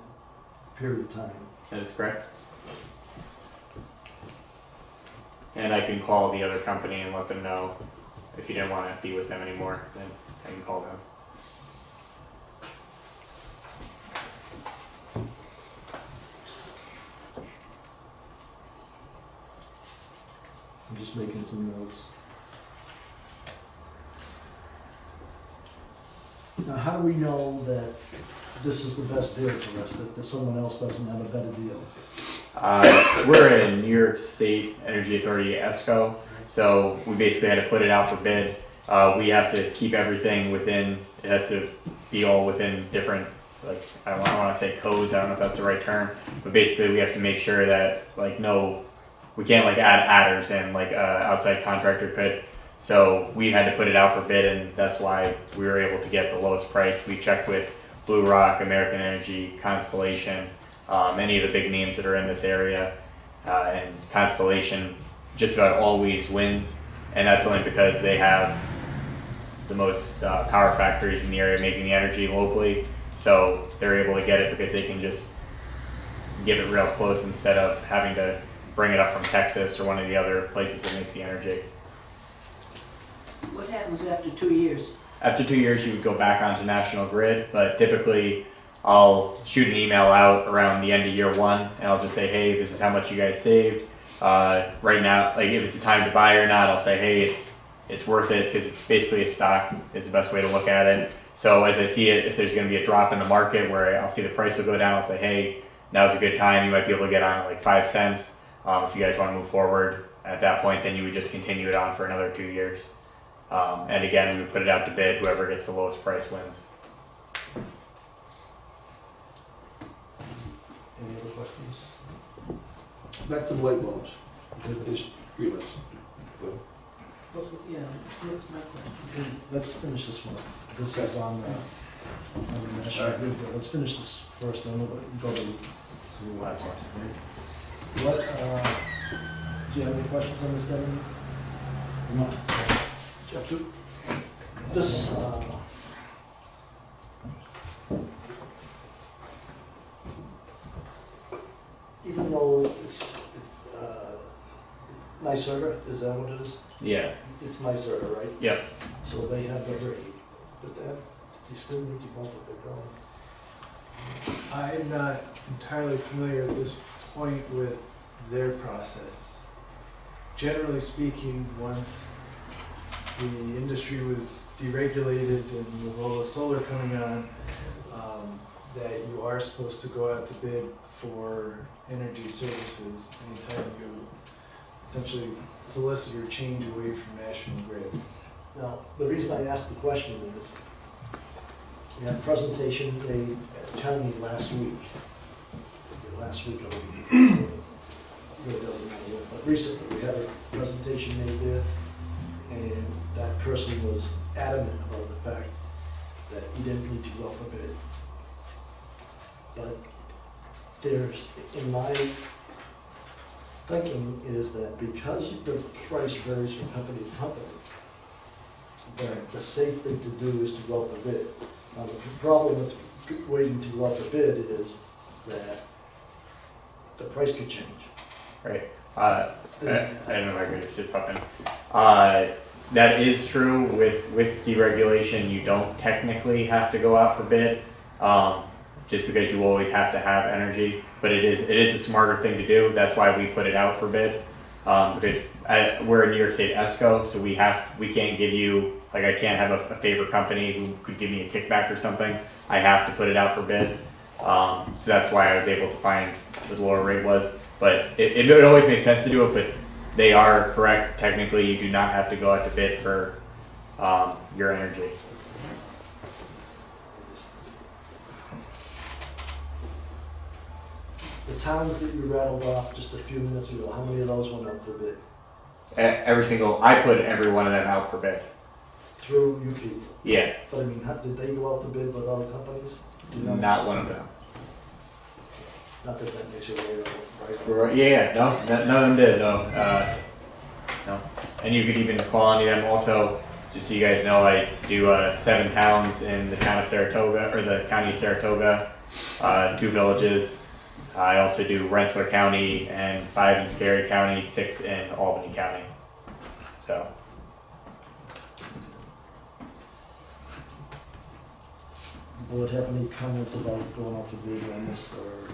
Speaker 1: period of time.
Speaker 10: That is correct. And I can call the other company and let them know if you didn't want to be with them anymore, then I can call them.
Speaker 1: I'm just making some notes. Now, how do we know that this is the best deal for us, that someone else doesn't have a better deal?
Speaker 10: We're a New York State Energy Authority ESCO, so we basically had to put it out for bid. We have to keep everything within, it has to be all within different, like, I don't want to say codes, I don't know if that's the right term, but basically we have to make sure that, like, we can't like add adders in like outside contractor could. So we had to put it out for bid, and that's why we were able to get the lowest price. We checked with Blue Rock, American Energy, Constellation, any of the big names that are in this area, and Constellation just about always wins, and that's only because they have the most power factories in the area making the energy locally, so they're able to get it because they can just give it real close instead of having to bring it up from Texas or one of the other places that makes the energy.
Speaker 7: What happens after 2 years?
Speaker 10: After 2 years, you would go back onto National Grid, but typically I'll shoot an email out around the end of year one, and I'll just say, hey, this is how much you guys saved. Right now, like if it's a time to buy or not, I'll say, hey, it's worth it because it's basically a stock is the best way to look at it. So as I see it, if there's going to be a drop in the market where I'll see the price will go down, I'll say, hey, now's a good time. You might be able to get on at like 5 cents. If you guys want to move forward at that point, then you would just continue it on for another 2 years. And again, we would put it out to bid. Whoever gets the lowest price wins.
Speaker 5: Any other questions? Back to the light bulbs. There's three lights.
Speaker 7: Yeah, that's my question.
Speaker 1: Let's finish this one. This is on the national grid, but let's finish this first, then we'll go to the last one. What, do you have any questions on this, Devin? No. Jeff, too? This, even though it's NYSERDA, is that what it is?
Speaker 10: Yeah.
Speaker 1: It's NYSERDA, right?
Speaker 10: Yep.
Speaker 1: So they have the rate, but that, you still need to bump it going.
Speaker 2: I'm not entirely familiar at this point with their process. Generally speaking, once the industry was deregulated and with all the solar coming on, that you are supposed to go out to bid for energy services anytime you essentially solicit your change away from National Grid.
Speaker 1: Now, the reason I asked the question is, we had a presentation made at the county last week. The last week of the week, really doesn't matter what, but recently we had a presentation made there, and that person was adamant about the fact that you didn't need to go out for bid. But there's, in my thinking, is that because the price varies from company to company, that the safe thing to do is to go out for bid. Now, the problem with waiting to go out for bid is that the price could change.
Speaker 10: Right. I don't know if I could just pop in. That is true with deregulation. You don't technically have to go out for bid, just because you always have to have energy. But it is a smarter thing to do. That's why we put it out for bid. Because we're a New York State ESCO, so we can't give you, like, I can't have a favorite company who could give me a kickback or something. I have to put it out for bid. So that's why I was able to find what the lower rate was. But it always makes sense to do it, but they are correct. Technically, you do not have to go out to bid for your energy.
Speaker 1: The towns that you rattled off just a few minutes ago, how many of those went out for bid?
Speaker 10: I put every one of them out for bid.
Speaker 1: Through you people?
Speaker 10: Yeah,
Speaker 1: But I mean, did they go out for bid with other companies? Do you know?
Speaker 10: not one of them.
Speaker 1: Not that that makes it right.
Speaker 10: Right, yeah, no, none of them did, no. No. And you could even call any of them also, just so you guys know, I do 7 towns in the town of Saratoga, or the county of Saratoga, 2 villages. I also do Rensselaer County and 5 in Scary County, 6 in Albany County. So.
Speaker 1: Board have any comments about going off the bid on this, or?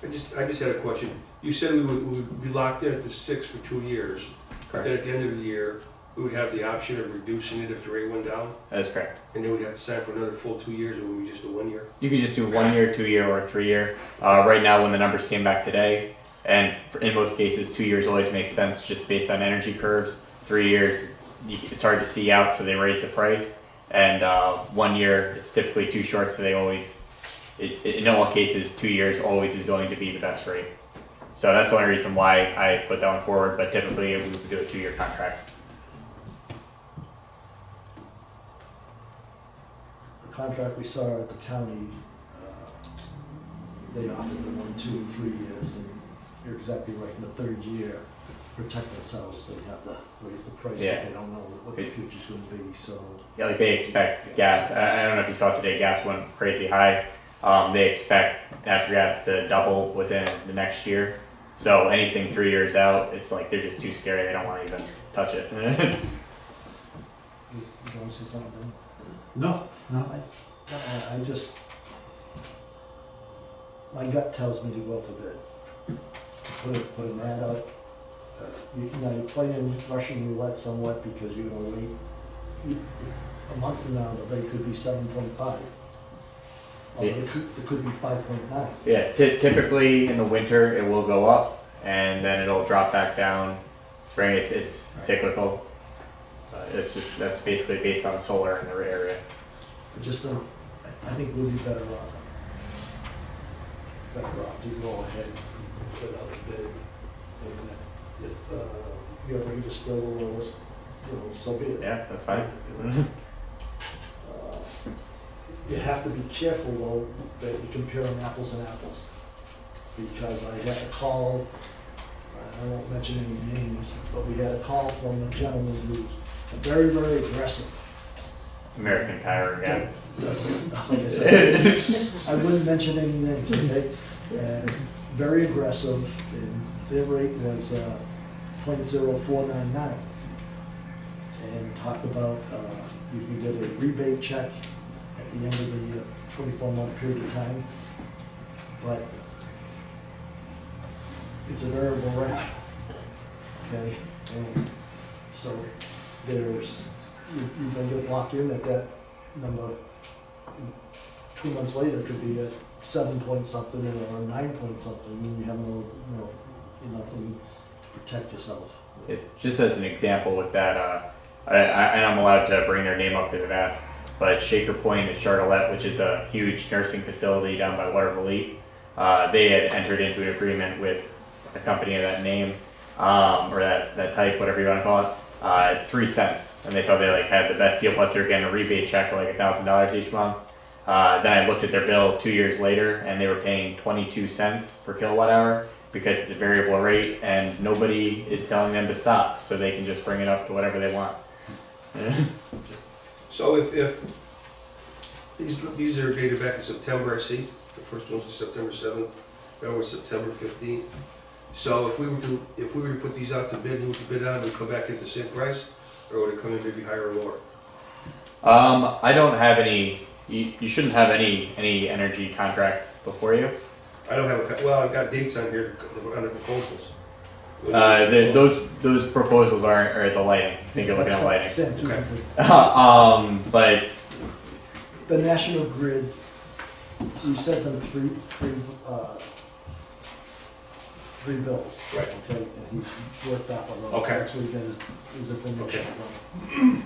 Speaker 5: I just had a question. You said we would be locked in at the 6 for 2 years. But then at the end of the year, we would have the option of reducing it if the rate went down?
Speaker 10: That is correct.
Speaker 5: And then we'd have to sign for another full 2 years, or would we just do 1 year?
Speaker 10: You could just do 1 year, 2 year, or 3 year. Right now, when the numbers came back today, and in most cases, 2 years always makes sense just based on energy curves. 3 years, it's hard to see out, so they raise the price. And 1 year, it's typically too short, so they always, in all cases, 2 years always is going to be the best rate. So that's the only reason why I put that one forward, but typically we would do a 2-year contract.
Speaker 1: The contract we saw at the county, they offered them 1, 2, 3 years, and you're exactly right, in the 3rd year, protect themselves, they have to raise the price
Speaker 10: Yeah.
Speaker 1: if they don't know what the future's gonna be, so.
Speaker 10: Yeah, like they expect gas, I don't know if you saw today, gas went crazy high. They expect natural gas to double within the next year. So anything 3 years out, it's like they're just too scary, they don't want to even touch it.
Speaker 1: You wanna say something, Dan?
Speaker 2: No,
Speaker 1: I just, my gut tells me to go for bid. put an ad out. You know, you're playing Russian roulette somewhat because you're gonna wait. A month from now, the rate could be 7.5. Or
Speaker 10: Yeah.
Speaker 1: it could be 5.9.
Speaker 10: Yeah, typically in the winter it will go up and then it'll drop back down. Spring, it's cyclical. That's basically based on solar in the area.
Speaker 1: I just don't, I think we'll be better off. Better off to go ahead and put out a bid. And if your rate is still the lowest, you know, so be it.
Speaker 10: Yeah, that's fine.
Speaker 1: You have to be careful though, that you're comparing apples and apples. Because I had a call, I won't mention any names, but we had a call from a gentleman who's very, very aggressive.
Speaker 10: American Tire again.
Speaker 1: Like I said, I wouldn't mention any names, okay? And very aggressive, and their rate was .0499. And talked about, you can get a rebate check at the end of the 24-month period of time, but it's a variable rate, okay? And so there's, you're gonna get locked in at that number. 2 months later, it could be at 7 point something or 9 point something, and you have nothing to protect yourself.
Speaker 10: Just as an example with that, and I'm allowed to bring their name up because I've asked, but Shaker Point at Charlotte, which is a huge nursing facility down by Waterville, they had entered into an agreement with a company of that name, or that type, whatever you want to call it, 3 cents. And they thought they had the best deal, plus they were getting a rebate check of $1,000 each month. Then I looked at their bill 2 years later and they were paying 22 cents per kilowatt hour because it's a variable rate and nobody is telling them to stop, so they can just bring it up to whatever they want.
Speaker 5: So if these are dated back in September, I see, the first one's September 7th, that was September 15th. So if we were to put these out to bid, you would bid on, would it come back at the same price, or would it come in maybe higher or lower?
Speaker 10: I don't have any, you shouldn't have any energy contracts before you.
Speaker 5: I don't have well, I've got dates on here, on the proposals.
Speaker 10: Those proposals are the lighting. I think you're looking at lighting.
Speaker 1: Same, too.
Speaker 10: Okay. But
Speaker 1: The National Grid, we sent them three bills.
Speaker 5: Right.
Speaker 1: Okay, and he worked out on those.
Speaker 5: Okay.
Speaker 1: That's where he got his information from.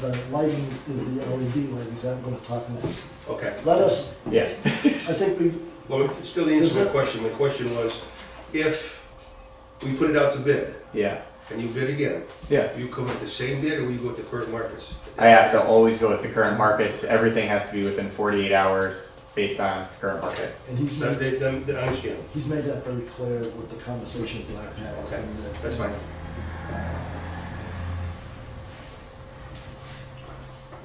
Speaker 1: The lighting is the LED lighting, so I'm gonna talk next.
Speaker 5: Okay.
Speaker 1: Let us,
Speaker 10: yeah,
Speaker 1: I think we,
Speaker 5: Well, it's still the answer to my question. My question was, if we put it out to bid,
Speaker 10: yeah,
Speaker 5: and you bid again,
Speaker 10: yeah.
Speaker 5: you come with the same bid, or will you go with the current markets?
Speaker 10: I have to always go with the current markets. Everything has to be within 48 hours based on current markets.
Speaker 1: and he's
Speaker 5: So
Speaker 1: made,
Speaker 5: I understand.
Speaker 1: he's made that very clear with the conversations that I've had.
Speaker 5: Okay,
Speaker 1: And,
Speaker 5: that's fine.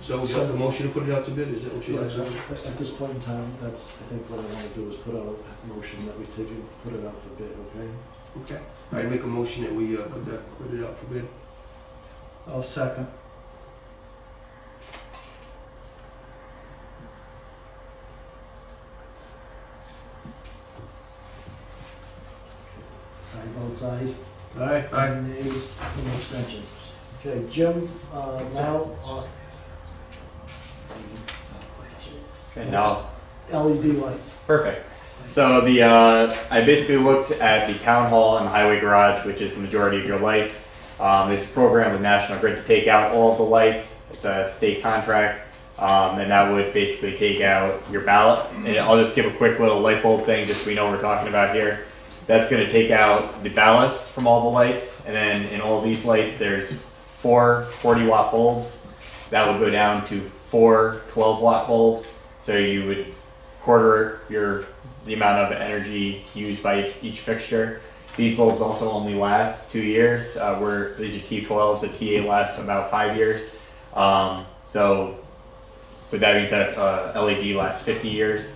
Speaker 5: So would you like the motion to put it out to bid? Is that what you
Speaker 1: Yeah,
Speaker 5: like to do?
Speaker 1: at this point in time, that's, I think what I wanna do is put out a motion that we take and put it out for bid, okay?
Speaker 5: Okay. I'd make a motion that we put it out for bid.
Speaker 4: I'll second.
Speaker 1: Aye votes aye.
Speaker 4: Aye.
Speaker 5: Aye.
Speaker 1: And nays, no abstentions. Okay, Jim, now,
Speaker 10: And now,
Speaker 1: LED lights.
Speaker 10: perfect. So I basically looked at the town hall and the highway garage, which is the majority of your lights. It's a program with National Grid to take out all of the lights. It's a state contract, and that would basically take out your ballot. And I'll just give a quick little light bulb thing, just so we know what we're talking about here. That's going to take out the ballast from all the lights, and then in all these lights, there's 4 40-watt bulbs. That would go down to 4 12-watt bulbs. So you would quarter the amount of energy used by each fixture. These bulbs also only last 2 years. Where these are T12s, the TA lasts about 5 years. So with that being said, LED lasts 50 years.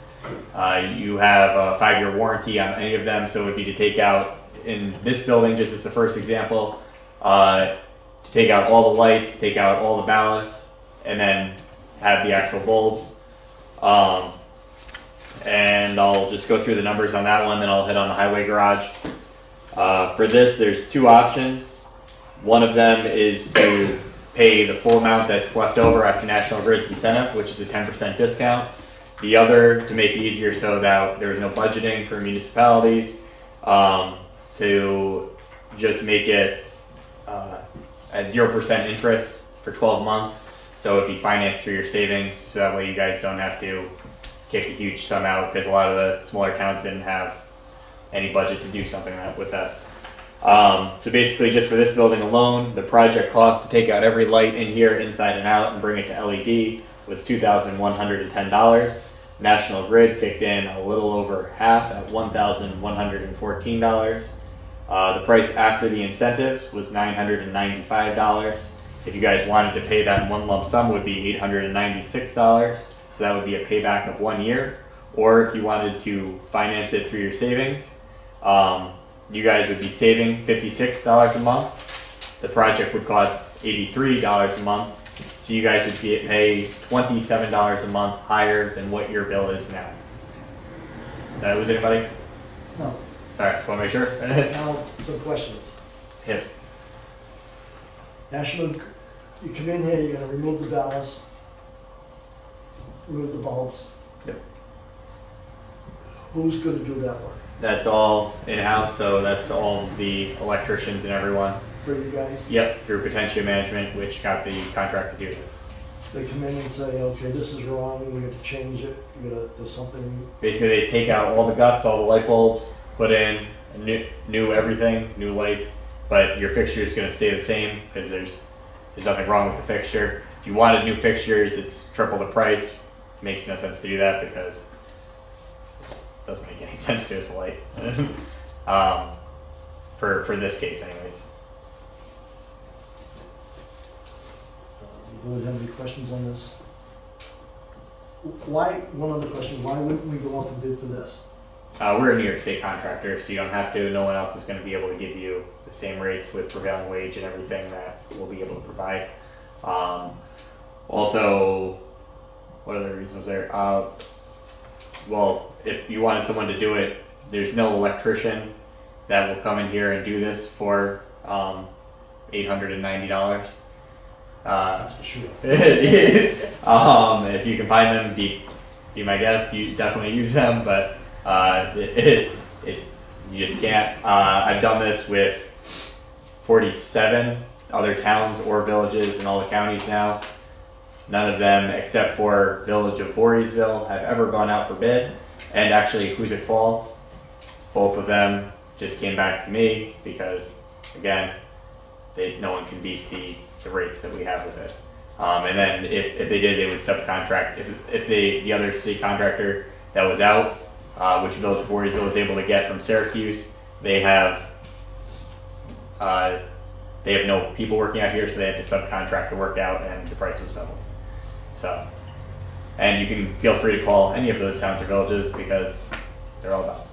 Speaker 10: You have a 5-year warranty on any of them, so it would be to take out, in this building, just as the first example, to take out all the lights, take out all the ballast, and then have the actual bulbs. And I'll just go through the numbers on that one, then I'll hit on the highway garage. For this, there's two options. One of them is to pay the full amount that's left over after National Grid's incentive, which is a 10% discount. The other, to make it easier so that there's no budgeting for municipalities, to just make it at 0% interest for 12 months. So if you finance through your savings, so that way you guys don't have to kick a huge sum out, because a lot of the smaller towns didn't have any budget to do something with that. So basically, just for this building alone, the project cost to take out every light in here, inside and out, and bring it to LED was $2,110. National Grid kicked in a little over half at $1,114. The price after the incentives was $995. If you guys wanted to pay that in one lump sum, would be $896. So that would be a payback of 1 year. Or if you wanted to finance it through your savings, you guys would be saving $56 a month. The project would cost $83 a month. So you guys would pay $27 a month higher than what your bill is now. Did I lose anybody?
Speaker 1: No.
Speaker 10: Sorry, just want to make sure.
Speaker 1: Now, some questions.
Speaker 10: Yes.
Speaker 1: National, you come in here, you're gonna remove the ballast, remove the bulbs.
Speaker 10: Yep.
Speaker 1: Who's gonna do that work?
Speaker 10: That's all in-house, so that's all the electricians and everyone.
Speaker 1: For you guys?
Speaker 10: Yep, through Potentia Management, which got the contract to do this.
Speaker 1: They come in and say, okay, this is wrong, we gotta change it, we gotta, there's something,
Speaker 10: Basically, they take out all the guts, all the light bulbs, put in a new everything, new lights, but your fixture is going to stay the same because there's nothing wrong with the fixture. If you wanted new fixtures, it's triple the price. Makes no sense to do that because it doesn't make any sense to us light. For this case, anyways.
Speaker 1: you would have any questions on this? Why, one other question, why wouldn't we go out for bid for this?
Speaker 10: We're a New York State contractor, so you don't have to. No one else is going to be able to give you the same rates with prevailing wage and everything that we'll be able to provide. Also, what other reasons there? Well, if you wanted someone to do it, there's no electrician that will come in here and do this for $890.
Speaker 1: That's for sure.
Speaker 10: If you can find them, be my guest. You definitely use them, but you just can't. I've done this with 47 other towns or villages in all the counties now. None of them, except for Village of Voorheesville, have ever gone out for bid. And actually, Hoosick Falls, both of them just came back to me because, again, no one can beat the rates that we have with it. And then if they did, they would subcontract. If the other state contractor that was out, which Village of Voorheesville was able to get from Syracuse, they have no people working out here, so they had to subcontract the work out, and the price was doubled. So, and you can feel free to call any of those towns or villages because they're all about.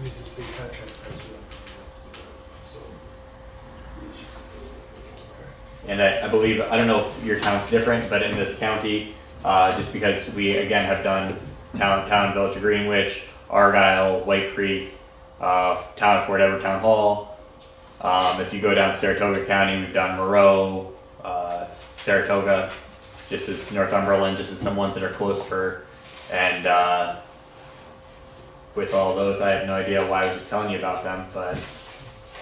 Speaker 2: Who's the state contract president?
Speaker 10: And I believe, I don't know if your town's different, but in this county, just because we again have done town Village of Greenwich, Argyle, White Creek, town of Fort Edward Town Hall. If you go down Saratoga County, we've done Moreau, Saratoga, just as Northumberland, just as some ones that are close for, and with all those, I have no idea why I was just telling you about them, but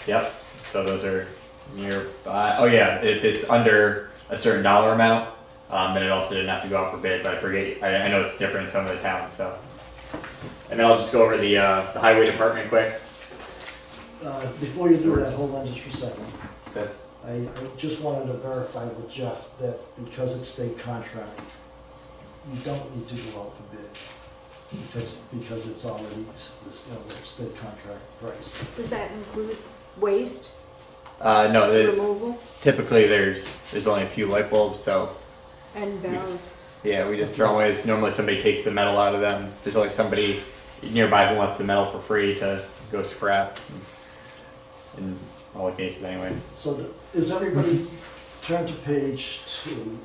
Speaker 10: yep, so those are nearby. Oh yeah, if it's under a certain dollar amount, then it also didn't have to go out for bid, but I forget, I know it's different in some of the towns, so. And then I'll just go over the highway department quick.
Speaker 1: Before you do that, hold on just for a second.
Speaker 10: Okay.
Speaker 1: I just wanted to verify with Jeff that because it's state contract, you don't need to go out for bid. Because it's already this, state contract price.
Speaker 3: Does that include waste
Speaker 10: No,
Speaker 3: removal
Speaker 10: typically there's only a few light bulbs, so
Speaker 3: and balance?
Speaker 10: yeah, we just throw away. Normally somebody takes the metal out of them. There's always somebody nearby who wants the metal for free to go scrap. In all the cases, anyways.
Speaker 1: So is everybody, turn to page 2.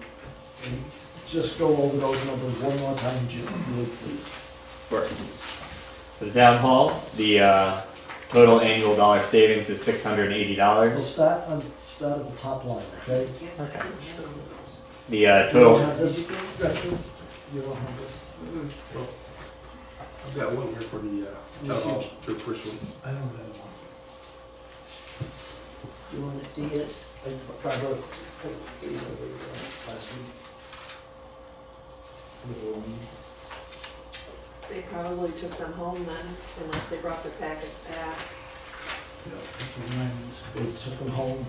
Speaker 1: just go over those numbers one more time, Jim, please.
Speaker 10: For the town hall, the total annual dollar savings is $680.
Speaker 1: We'll start at the top line, okay?
Speaker 10: Okay. The
Speaker 1: You don't
Speaker 10: total,
Speaker 1: have this, Gretchen? You don't have this?
Speaker 5: I've got one here for the, the first one.
Speaker 1: I don't have one.
Speaker 7: You wanna see it?
Speaker 1: I tried to, last week.
Speaker 3: They probably took them home then, unless they brought their packets back.
Speaker 1: They took them home.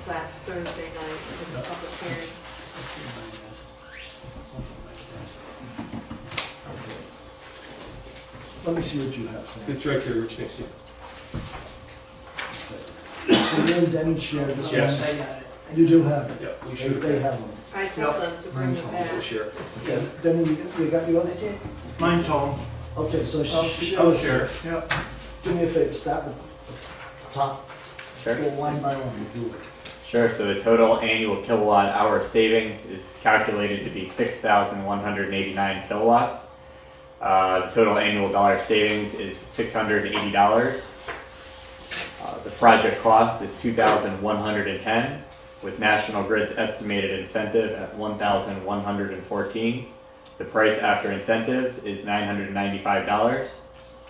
Speaker 3: Last Thursday night, in the public hearing.
Speaker 1: Let me see what you have, Sam.
Speaker 5: It's right there, Rich, next to you.
Speaker 1: You and Denny shared this one.
Speaker 5: Yes.
Speaker 7: I got it.
Speaker 5: You do have it. Yeah, we
Speaker 1: They,
Speaker 5: should.
Speaker 1: they have one.
Speaker 3: I told them to bring it back.
Speaker 5: We'll share.
Speaker 1: Yeah, Denny, you got yours?
Speaker 4: Mine's home.
Speaker 1: Okay, so
Speaker 4: I'll share. Yep.
Speaker 1: do me a favor, start with the top,
Speaker 10: sure.
Speaker 1: go line by line, if you would.
Speaker 10: Sure, so the total annual kilowatt hour savings is calculated to be 6,189 kilowatts. The total annual dollar savings is $680. The project cost is $2,110, with National Grid's estimated incentive at $1,114. The price after incentives is $995.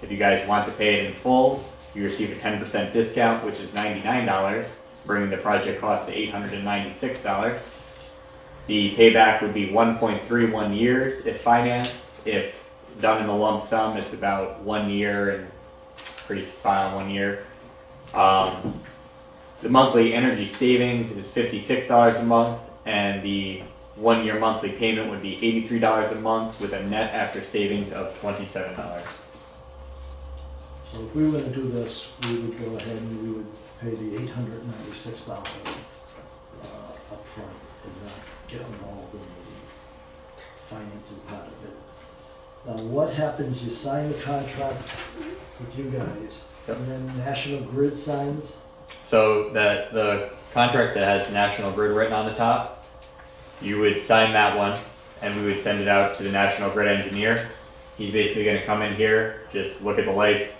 Speaker 10: If you guys want to pay it in full, you receive a 10% discount, which is $99, bringing the project cost to $896. The payback would be 1.31 years if financed. If done in the lump sum, it's about 1 year and pretty spot on 1 year. The monthly energy savings is $56 a month, and the 1 year monthly payment would be $83 a month with a net after savings of $27.
Speaker 1: So if we were to do this, we would go ahead and we would pay the $896 upfront and not get involved in the financing part of it. Now, what happens, you sign the contract with you guys, and then National Grid signs?
Speaker 10: So that the contract that has National Grid written on the top, you would sign that one, and we would send it out to the National Grid engineer. He's basically gonna come in here, just look at the lights,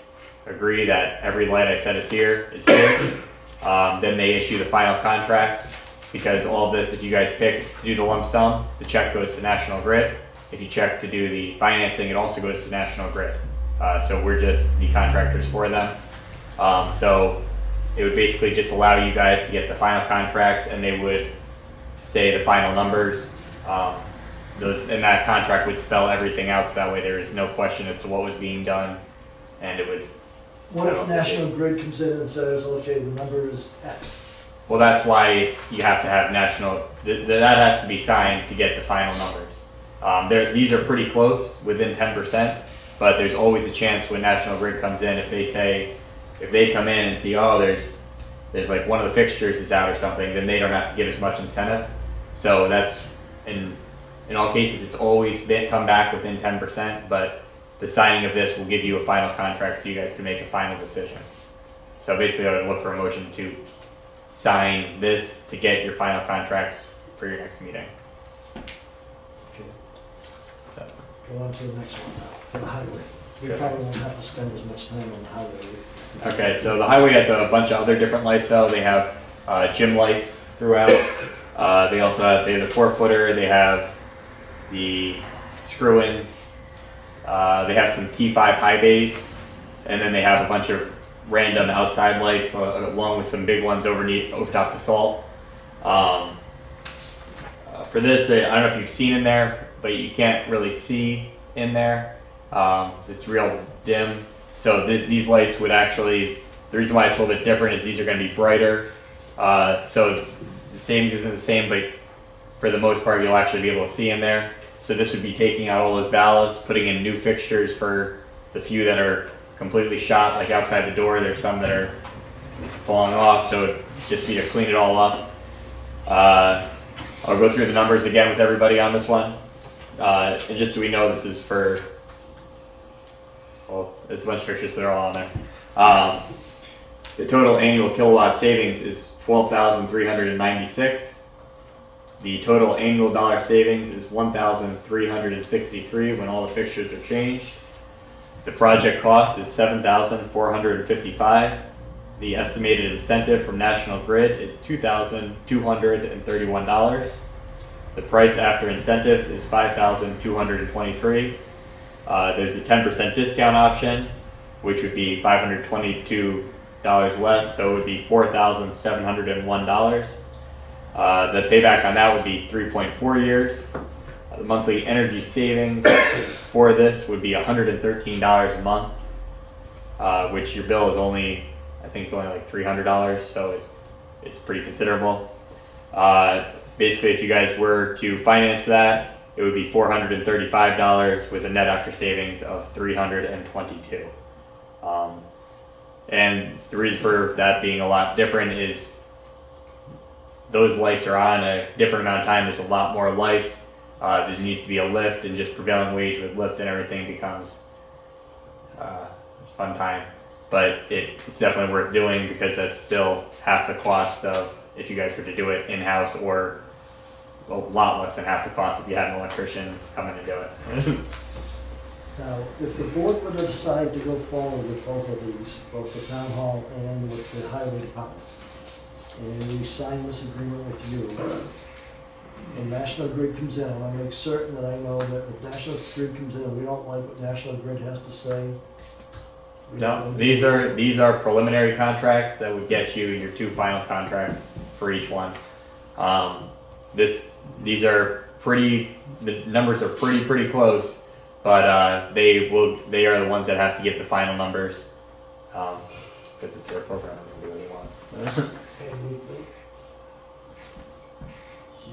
Speaker 10: agree that every light I said is here. Then they issue the final contract, because all of this, if you guys pick to do the lump sum, the check goes to National Grid. If you check to do the financing, it also goes to National Grid. So we're just the contractors for them. So it would basically just allow you guys to get the final contracts, and they would say the final numbers. And that contract would spell everything out, so that way there is no question as to what was being done, and it would.
Speaker 1: What if National Grid comes in and says, okay, the number is X?
Speaker 10: Well, that's why you have to have that has to be signed to get the final numbers. These are pretty close, within 10%, but there's always a chance when National Grid comes in, if they come in and see, oh, there's like one of the fixtures is out or something, then they don't have to give as much incentive. So that's, in all cases, it's always come back within 10%, but the signing of this will give you a final contract so you guys can make a final decision. So basically I would look for a motion to sign this to get your final contracts for your next meeting.
Speaker 1: Okay,
Speaker 10: So,
Speaker 1: go on to the next one now, for the highway. We
Speaker 10: Okay.
Speaker 1: probably won't have to spend as much time on the highway.
Speaker 10: okay, so the highway has a bunch of other different lights though. They have gym lights throughout. They also have the 4-footer, they have the screw-ins, they have some T5 high bays, and then they have a bunch of random outside lights along with some big ones over top the salt. For this, I don't know if you've seen in there, but you can't really see in there. It's real dim. So these lights would actually, the reason why it's a little bit different is these are going to be brighter. So the savings isn't the same, but for the most part, you'll actually be able to see in there. So this would be taking out all those ballasts, putting in new fixtures for the few that are completely shot, like outside the door. There's some that are falling off, so it'd just be to clean it all up. I'll go through the numbers again with everybody on this one. And just so we know, this is for, well, it's a bunch of fixtures, but they're all on there. The total annual kilowatt savings is 12,396. The total annual dollar savings is 1,363 when all the fixtures are changed. The project cost is 7,455. The estimated incentive from National Grid is $2,231. The price after incentives is $5,223. There's a 10% discount option, which would be $522 less, so it would be $4,701. The payback on that would be 3.4 years. The monthly energy savings for this would be $113 a month, which your bill is only, I think it's only like $300, so it's pretty considerable. Basically, if you guys were to finance that, it would be $435 with a net after savings of $322. And the reason for that being a lot different is those lights are on a different amount of time. There's a lot more lights. There needs to be a lift, and just prevailing wage with lift and everything becomes a fun time. But it's definitely worth doing because that's still half the cost of if you guys were to do it in-house, or a lot less than half the cost if you had an electrician come in and do it.
Speaker 1: Now, if the board were to decide to go forward with both of these, both the town hall and with the highway department, and we sign this agreement with you, and National Grid comes in, I want to make certain that I know that if National Grid comes in and we don't like what National Grid has to say.
Speaker 10: No, these are preliminary contracts that would get you your 2 final contracts for each one. These are pretty, the numbers are pretty close, but they are the ones that have to get the final numbers, because it's their program and they do what they want.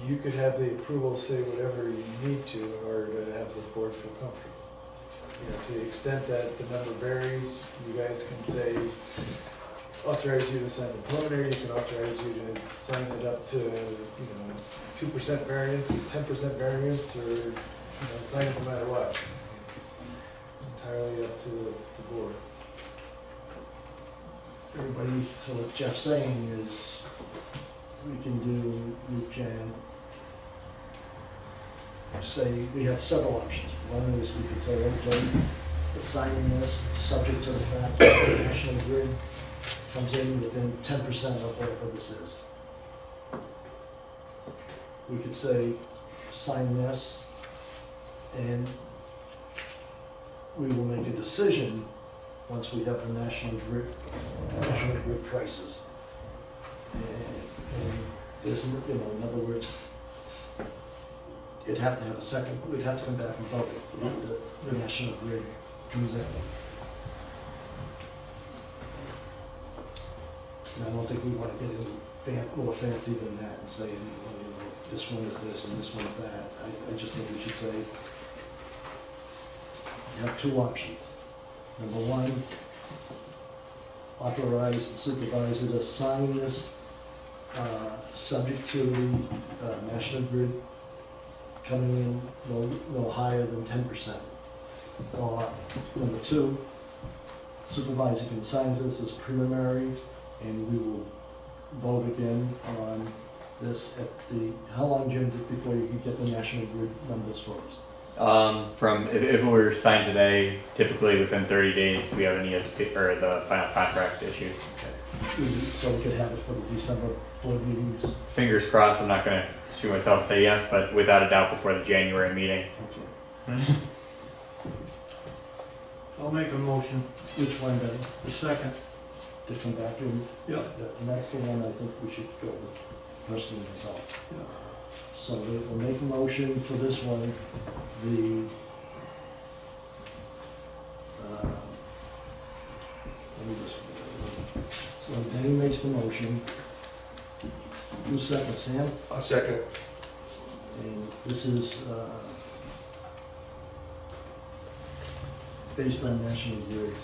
Speaker 2: You could have the approval say whatever you need to in order to have the board feel comfortable. You know, to the extent that the number varies, you guys can say, authorize you to sign the preliminary, you can authorize you to sign it up to, 2% variance, 10% variance, or, sign it no matter what. It's entirely up to the board.
Speaker 1: Everybody, so what Jeff's saying is, you can say, we have several options. One is we could say, okay, we're signing this subject to the fact that the National Grid comes in within 10% of whatever this is. We could say, sign this, and we will make a decision once we have the National Grid prices. And there's, in other words, it'd have to have a second, we'd have to come back and vote if the National Grid comes in. And I don't think we want to get any more fancy than that and say, this one is this and this one is that. I just think we should say, you have 2 options. Number 1, authorize the supervisor to sign this subject to the National Grid coming in no higher than 10%. Or number 2, supervisor can sign this as preliminary, and we will vote again on this at the, how long, Jim, before you can get the National Grid numbers for us?
Speaker 10: If it were signed today, typically within 30 days we have an ESP or the final contract issued.
Speaker 1: So we could have it for the December board meetings?
Speaker 10: Fingers crossed. I'm not going to shoot myself and say yes, but without a doubt before the January meeting.
Speaker 1: Okay.
Speaker 4: I'll make a motion.
Speaker 1: Which one, Betty?
Speaker 4: The second.
Speaker 1: To come back in?
Speaker 4: Yeah.
Speaker 1: And that's the one I think we should go with, personally myself.
Speaker 4: Yeah.
Speaker 1: So we'll make a motion for this one, so Denny makes the motion. Who's second, Sam?
Speaker 5: A second.
Speaker 1: And this is, based on National Grid.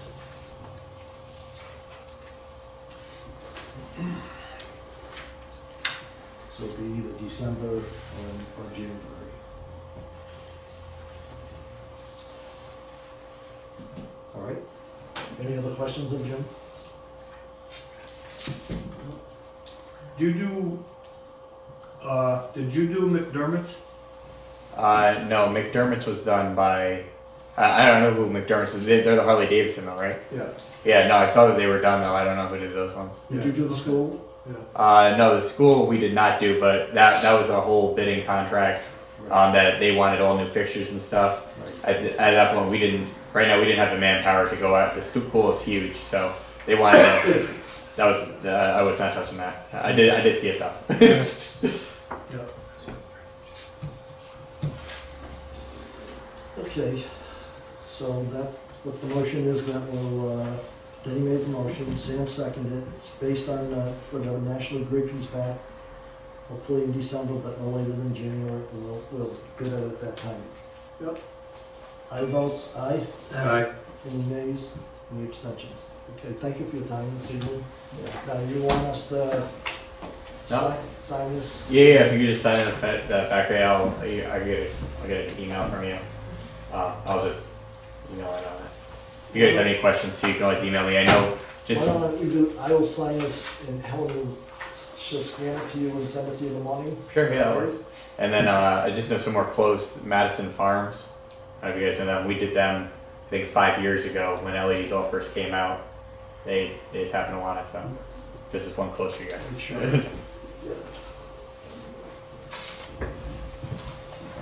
Speaker 1: So it'll be either December or January. All right. Any other questions of Jim?
Speaker 4: Do you do, did you do McDermott's?
Speaker 10: No, McDermott's was done by, I don't know who McDermott's is. They're the Harley Davidson though, right?
Speaker 4: Yeah.
Speaker 10: Yeah, no, I saw that they were done though. I don't know who did those ones.
Speaker 1: Did you do the school?
Speaker 10: No, the school we did not do, but that was a whole bidding contract that they wanted all new fixtures and stuff. At that point, we didn't have the manpower to go out. The school is huge, so they wanted. That was I was not touching that. I did see it though.
Speaker 4: Yeah.
Speaker 1: Okay, so that, what the motion is, that will, Denny made the motion, Sam seconded it. It's based on, whatever National Grid comes back, hopefully in December, but no later than January, and we'll bid it at that time.
Speaker 4: Yep.
Speaker 1: I votes aye.
Speaker 5: Aye.
Speaker 1: Any nays? Any abstentions? Okay, thank you for your time this evening. Now, you want us to
Speaker 10: No.
Speaker 1: sign this?
Speaker 10: Yeah, if you could just sign it at the factory, I'll get an email from you. I'll just email it on it. If you guys have any questions, you can always email me. I know just.
Speaker 1: Why don't we do, I will sign this, and Helen will, she'll scan it to you and send it to you in the morning?
Speaker 10: Sure, yeah, that works. And then I just know some more close Madison Farms. I don't know if you guys know them. We did them, I think 5 years ago when LEDs all first came out. They just happened to want it, so just this one close for you guys.
Speaker 1: Sure. Yeah.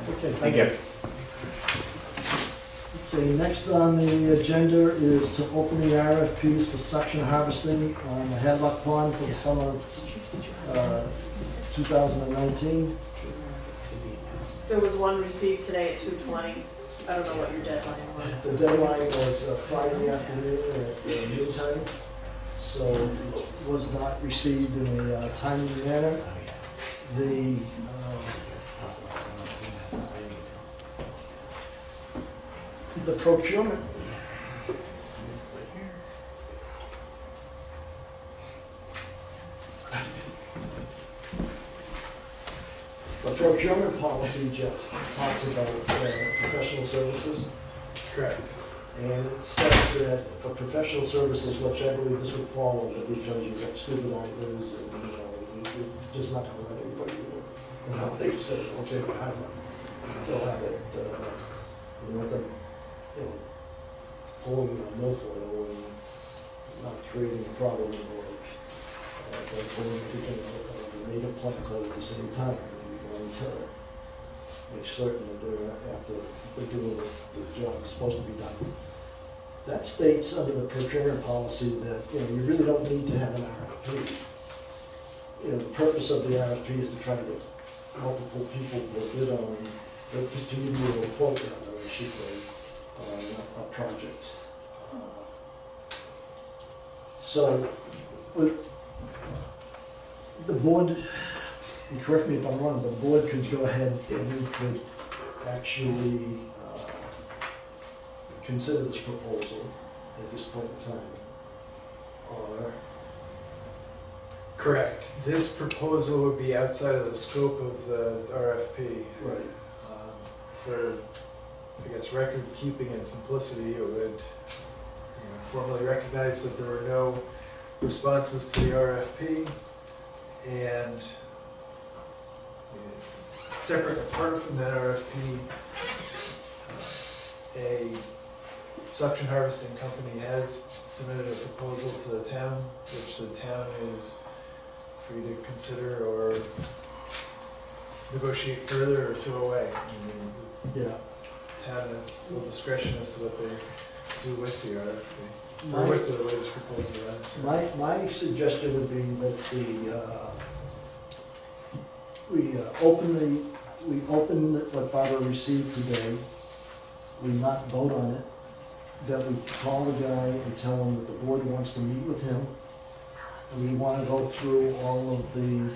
Speaker 1: Okay,
Speaker 10: Thank you.
Speaker 1: Okay, next on the agenda is to open the RFPs for suction harvesting on the Hadlock Pond for the summer of 2019.
Speaker 3: There was one received today at 2:20. I don't know what your deadline was.
Speaker 1: The deadline was Friday afternoon at noontime, so it was not received in a timely manner. The procurement. The procurement policy, Jeff, talks about professional services.
Speaker 2: Correct.
Speaker 1: And it says that for professional services, which I believe this would fall under, because you've got student items and, you're just not gonna let everybody do it. You know, they said, okay, we'll have them, they'll have it, we want them, pulling milfoil and not creating a problem in the lake. But pulling everything out of the native plants out at the same time, and we're going to make certain that they're doing what the job is supposed to be done. That states under the procurement policy that, you really don't need to have an RFP. The purpose of the RFP is to try to get multiple people to bid on, to give you a quote, rather, I should say, on a project. So, with the board, and correct me if I'm wrong, the board could go ahead and we could actually consider this proposal at this point in time, or...
Speaker 2: Correct. This proposal would be outside of the scope of the RFP.
Speaker 1: Right.
Speaker 2: For, I guess, record keeping and simplicity, it would formally recognize that there were no responses to the RFP, and separate apart from that RFP, a suction harvesting company has submitted a proposal to the town, which the town is free to consider or negotiate further or throw away.
Speaker 1: Yeah.
Speaker 2: The town has full discretion as to what they do with the RFP, or
Speaker 1: My-
Speaker 2: with the latest proposal. rather.
Speaker 1: My suggestion would be that we open what Barbara received today, we not vote on it, that we call the guy and tell him that the board wants to meet with him, and we want to go through all of the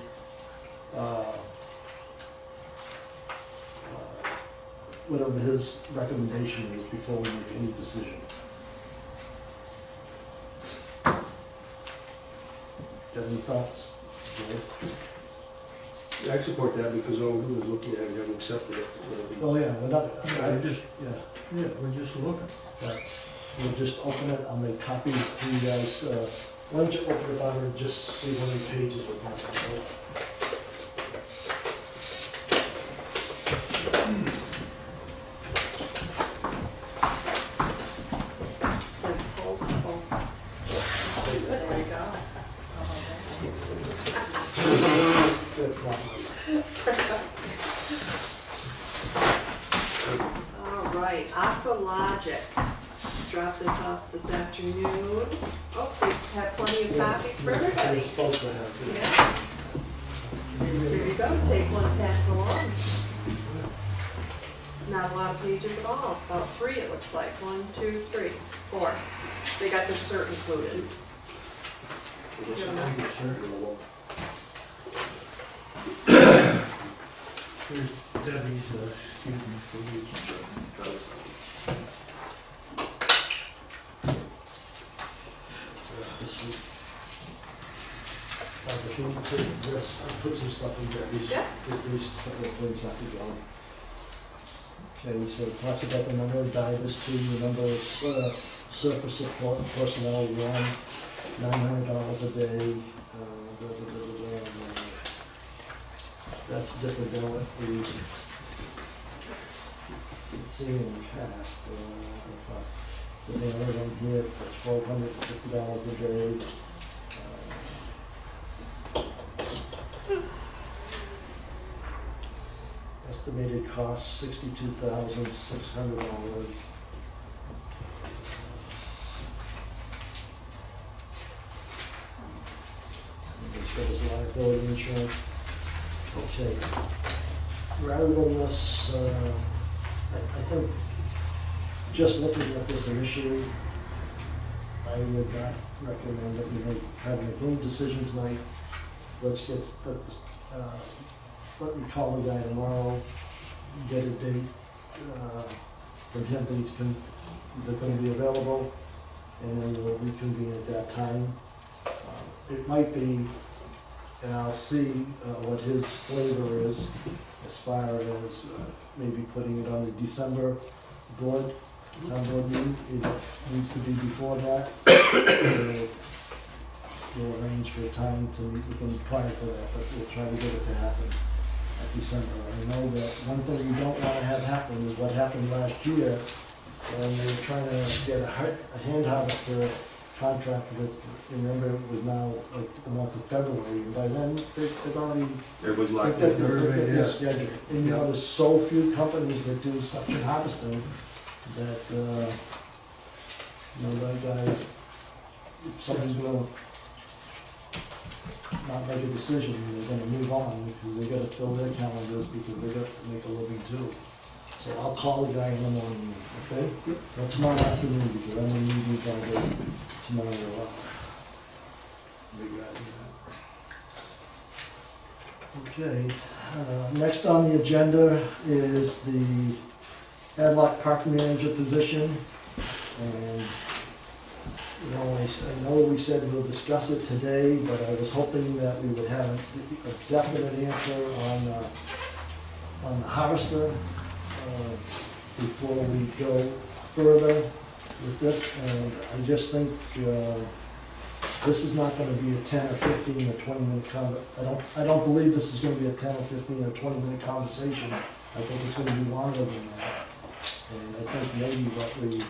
Speaker 1: whatever his recommendation is before we make any decision. Got any thoughts? Joe?
Speaker 5: Yeah, I support that because all we do is looking at it and have accepted it.
Speaker 1: Oh, yeah, we're not,
Speaker 4: We're just,
Speaker 1: yeah,
Speaker 4: we're just looking.
Speaker 1: we'll just open it, I'll make copies to you guys, Why don't you open it up and just see how many pages we're talking about?
Speaker 3: It says multiple. There you go. Oh, that's
Speaker 1: That's not nice.
Speaker 3: all right, Aqualogic. Drop this off this afternoon. Oh, we have plenty of copies for everybody.
Speaker 1: We're supposed to have, it.
Speaker 3: Yeah. There you go, take one and pass it along. Not a lot of pages at all, about 3 it looks like. 1, 2, 3, 4. They got their cert included.
Speaker 4: Here's Debbie's, excuse me, for you.
Speaker 1: This week. If you take this, I'll put some stuff in there, these,
Speaker 3: Yeah.
Speaker 1: these couple of things have to go. Okay, so it talks about the number of divers, 2, the number of surface support personnel, 1, $900 a day. Blah, blah, blah, blah, blah. That's different than what we've seen in the past. There's another one here for $1,250 a day. Estimated cost $62,600. There's liability insurance. Okay. Rather than this, I think, just looking at this initially, I would not recommend that we try to make any decisions tonight. Let's get, let me call the guy tomorrow, get a date from him that he's going to be available, and then we'll reconvene at that time. It might be, and I'll see what his flavor is as far as maybe putting it on the December board, town board meeting. It needs to be before that. We'll arrange for a time to meet with them prior to that, but we'll try to get it to happen at December. I know that one thing we don't want to have happen is what happened last year when they were trying to get a hand harvester contract with, remember it was now like the month of February, and by then they've already,
Speaker 5: Everybody's locked
Speaker 1: they've got
Speaker 5: in.
Speaker 1: their schedule. And you know, there's so few companies that do suction harvesting that, you know, that guy, if somebody's gonna not make a decision, they're gonna move on, because they gotta fill their calendars, because they got to make a living too. So I'll call the guy in the morning, okay? Or tomorrow afternoon, because I'm in meetings all day tomorrow. Okay, next on the agenda is the ad hoc park manager position. And, you know, I know we said we'll discuss it today, but I was hoping that we would have a definite answer on the harvester before we go further with this. And I just think this is not gonna be a 10 or 15 or 20-minute I don't believe this is gonna be a 10 or 15 or 20-minute conversation. I think it's gonna be longer than that. And I think maybe what we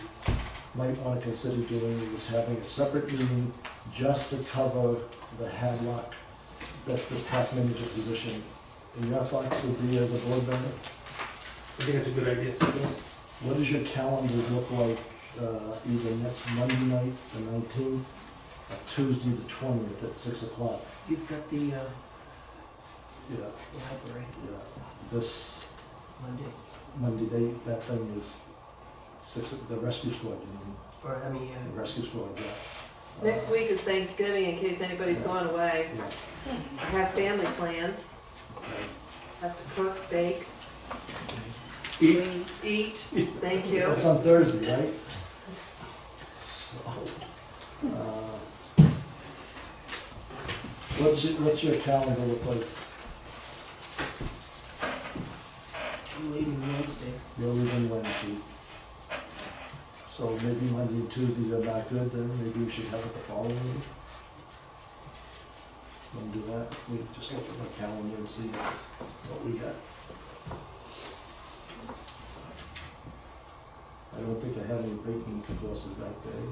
Speaker 1: might want to consider doing is having a separate meeting just to cover the Hadlock, that's the park manager position. And your thoughts would be as a board member?
Speaker 5: I think that's a good idea.
Speaker 1: What does your calendars look like, either next Monday night, the 19th, or Tuesday, the 20th at 6 o'clock?
Speaker 7: You've got the
Speaker 1: Yeah,
Speaker 7: library
Speaker 1: yeah. This
Speaker 7: Monday,
Speaker 1: Monday, that thing is 6, the rescue squad, you mean?
Speaker 7: or, I mean,
Speaker 1: The rescue squad, yeah.
Speaker 3: Next week is Thanksgiving, in case anybody's going away.
Speaker 1: Yeah.
Speaker 3: I have family plans. Has to cook, bake, eat. Thank you.
Speaker 1: That's on Thursday, right? So, what's your calendar look like?
Speaker 7: I'm leaving Wednesday.
Speaker 1: You're leaving Wednesday. So maybe Monday and Tuesdays are not good, then maybe we should have it the following week? do that. We just look at my calendar and see what we got. I don't think I have any baking courses that day.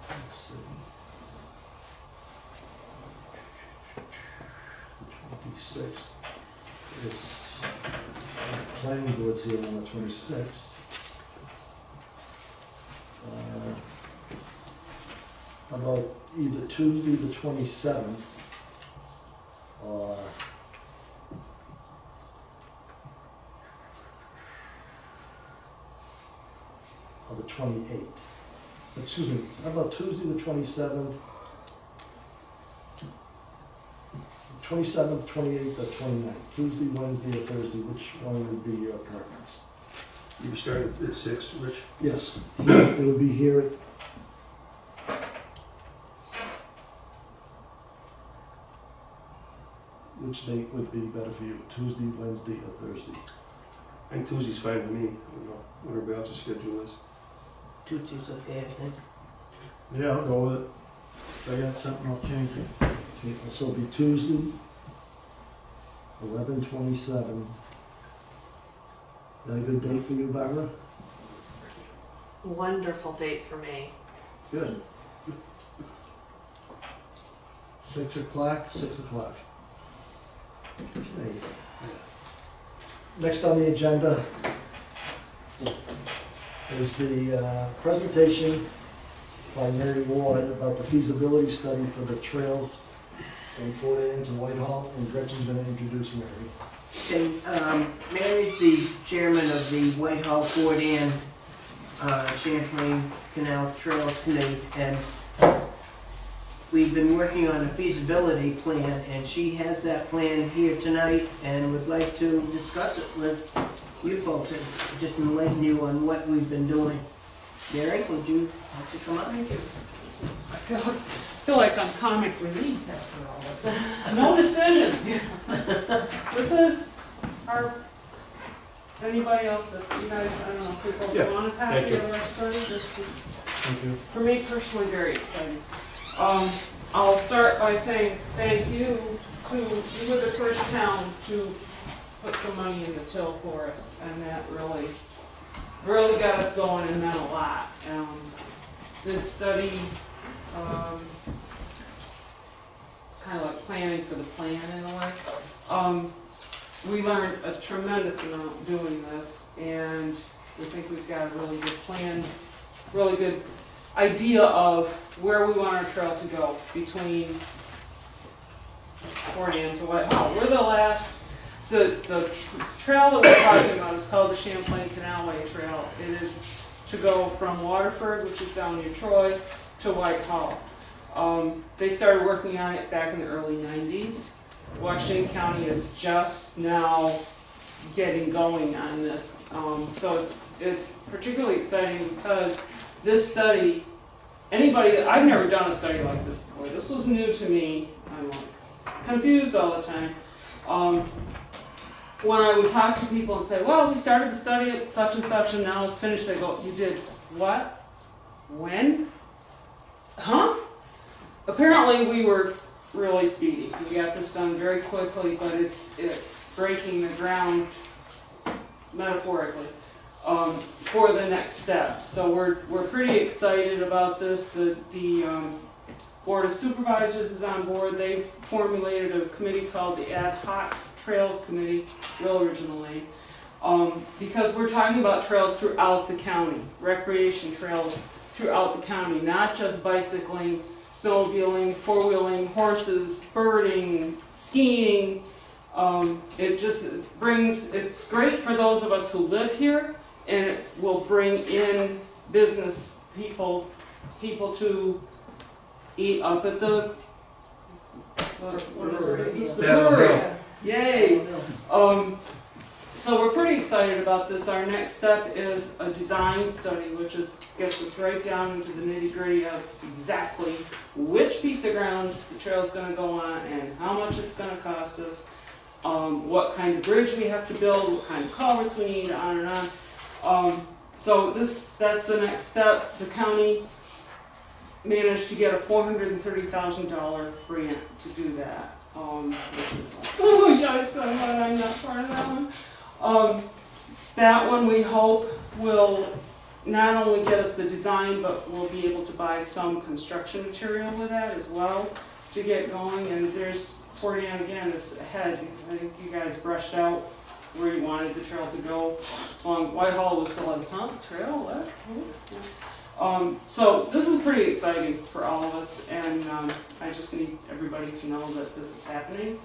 Speaker 1: Let's see. The 26th is planning board's here on the 26th. How about either Tuesday the 27th or the 28th? Excuse me, how about Tuesday the 27th, 27th, 28th, or 29th? Tuesday, Wednesday, or Thursday, which one would be your preference?
Speaker 5: You start at 6, Rich?
Speaker 1: Yes, it would be here at which date would be better for you, Tuesday, Wednesday, or Thursday?
Speaker 5: I think Tuesday's fine with me, I don't know what everybody else's schedule is.
Speaker 7: Tuesday's okay, I think.
Speaker 4: Yeah, I'll go with it. If I got something, I'll change it.
Speaker 1: Okay, so it'll be Tuesday, 11/27. That a good date for you, Barbara?
Speaker 3: Wonderful date for me.
Speaker 1: Good.
Speaker 4: 6 o'clock?
Speaker 1: 6 o'clock. Okay. Next on the agenda is the presentation by Mary Ward about the feasibility study for the trail from Fort Anne to Whitehall, and Gretchen's going to introduce Mary.
Speaker 7: Okay, Mary's the chairman of the Whitehall Fort Anne Champlain Canal Trails Committee, and we've been working on a feasibility plan, and she has that plan here tonight and would like to discuss it with you folks and just enlighten you on what we've been doing. Mary, would you like to come up?
Speaker 11: I feel like I'm comic relief after all this. No decisions. This is our, anybody else, if you guys, I don't know, if you folks
Speaker 5: Yeah,
Speaker 11: want a
Speaker 5: thank
Speaker 11: copy
Speaker 5: you.
Speaker 11: of our study, this is,
Speaker 4: Thank you.
Speaker 11: for me personally, very exciting. I'll start by saying thank you to, you were the first town to put some money in the till for us, and that really got us going and meant a lot. This study, it's kind of like planning for the plan in a way. We learned a tremendous amount doing this, and we think we've got a really good plan, really good idea of where we want our trail to go between Fort Anne to Whitehall. We're the last, the trail that we're talking about is called the Champlain Canalway Trail. It is to go from Waterford, which is down near Troy, to Whitehall. They started working on it back in the early 90s. Washington County is just now getting going on this. So it's particularly exciting because this study, I've never done a study like this before. This was new to me. I'm like confused all the time. When I would talk to people and say, well, we started the study at such and such and now it's finished, they go, you did what? When? Huh? Apparently we were really speedy. We got this done very quickly, but it's breaking the ground metaphorically for the next step. So we're pretty excited about this. The Board of Supervisors is on board. They formulated a committee called the Ad Hoc Trails Committee, real original name, because we're talking about trails throughout the county, recreation trails throughout the county, not just bicycling, snowmobiling, four-wheeling, horses, birding, skiing. It just brings, it's great for those of us who live here, and it will bring in business people to eat up at the, what is it? The brewery. Yay! So we're pretty excited about this. Our next step is a design study, which gets us right down into the nitty-gritty of exactly which piece of ground the trail's going to go on and how much it's going to cost us, what kind of bridge we have to build, what kind of culverts we need, on and on. So that's the next step. The county managed to get a $430,000 grant to do that. Which is like, oh yikes, I'm glad I'm not part of that one. That one we hope will not only get us the design, but we'll be able to buy some construction material with that as well to get going. And there's 40 again is ahead because I think you guys brushed out where you wanted the trail to go. Whitehall was still like, huh, trail, what? So this is pretty exciting for all of us, and I just need everybody to know that this is happening.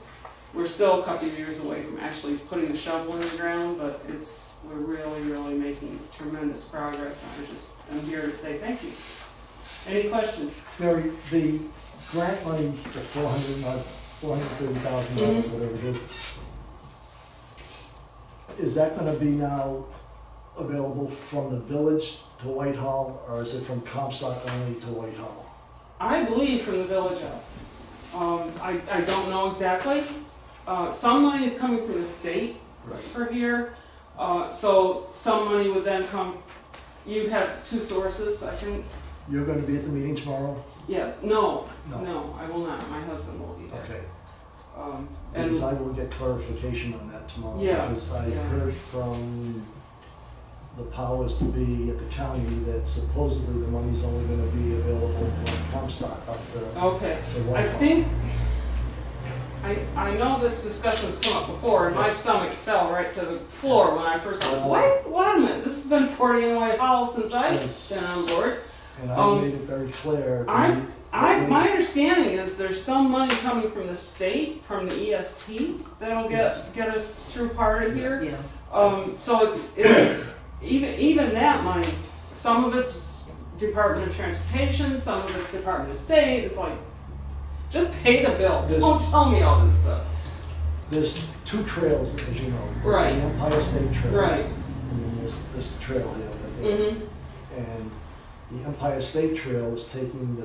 Speaker 11: We're still a couple of years away from actually putting the shovel in the ground, but we're really, really making tremendous progress, and I'm here to say thank you. Any questions?
Speaker 1: Mary, the grant money, the $430,000, whatever it is that gonna be now available from the village to Whitehall, or is it from Comstock only to Whitehall?
Speaker 11: I believe from the village up. I don't know exactly. Some money is coming from the state
Speaker 1: Right.
Speaker 11: for here, so some money would then come, you'd have two sources, I think.
Speaker 1: You're gonna be at the meeting tomorrow?
Speaker 11: Yeah, no, I will not, my husband will be there.
Speaker 1: Okay,
Speaker 11: And,
Speaker 1: because I will get clarification on that tomorrow.
Speaker 11: Yeah,
Speaker 1: Because I
Speaker 11: yeah.
Speaker 1: heard from the powers to be at the county that supposedly the money's only gonna be available from Comstock up to
Speaker 11: okay,
Speaker 1: Whitehall.
Speaker 11: I think, I know this discussion's come up before, and my stomach fell right to the floor when I first went, wait a minute, this has been 40 NY Hall since I've been on board.
Speaker 1: And I made it very clear.
Speaker 11: My understanding is there's some money coming from the state, from the EST, that'll get us through part of here.
Speaker 7: Yeah.
Speaker 11: So it's even that money, some of it's Department of Transportation, some of it's Department of State. It's like, just pay the bill. Don't tell me all this stuff.
Speaker 1: There's two trails, as you know.
Speaker 11: Right.
Speaker 1: The Empire State Trail.
Speaker 11: Right.
Speaker 1: And then there's this trail here.
Speaker 11: Mm-hmm.
Speaker 1: And the Empire State Trail is taking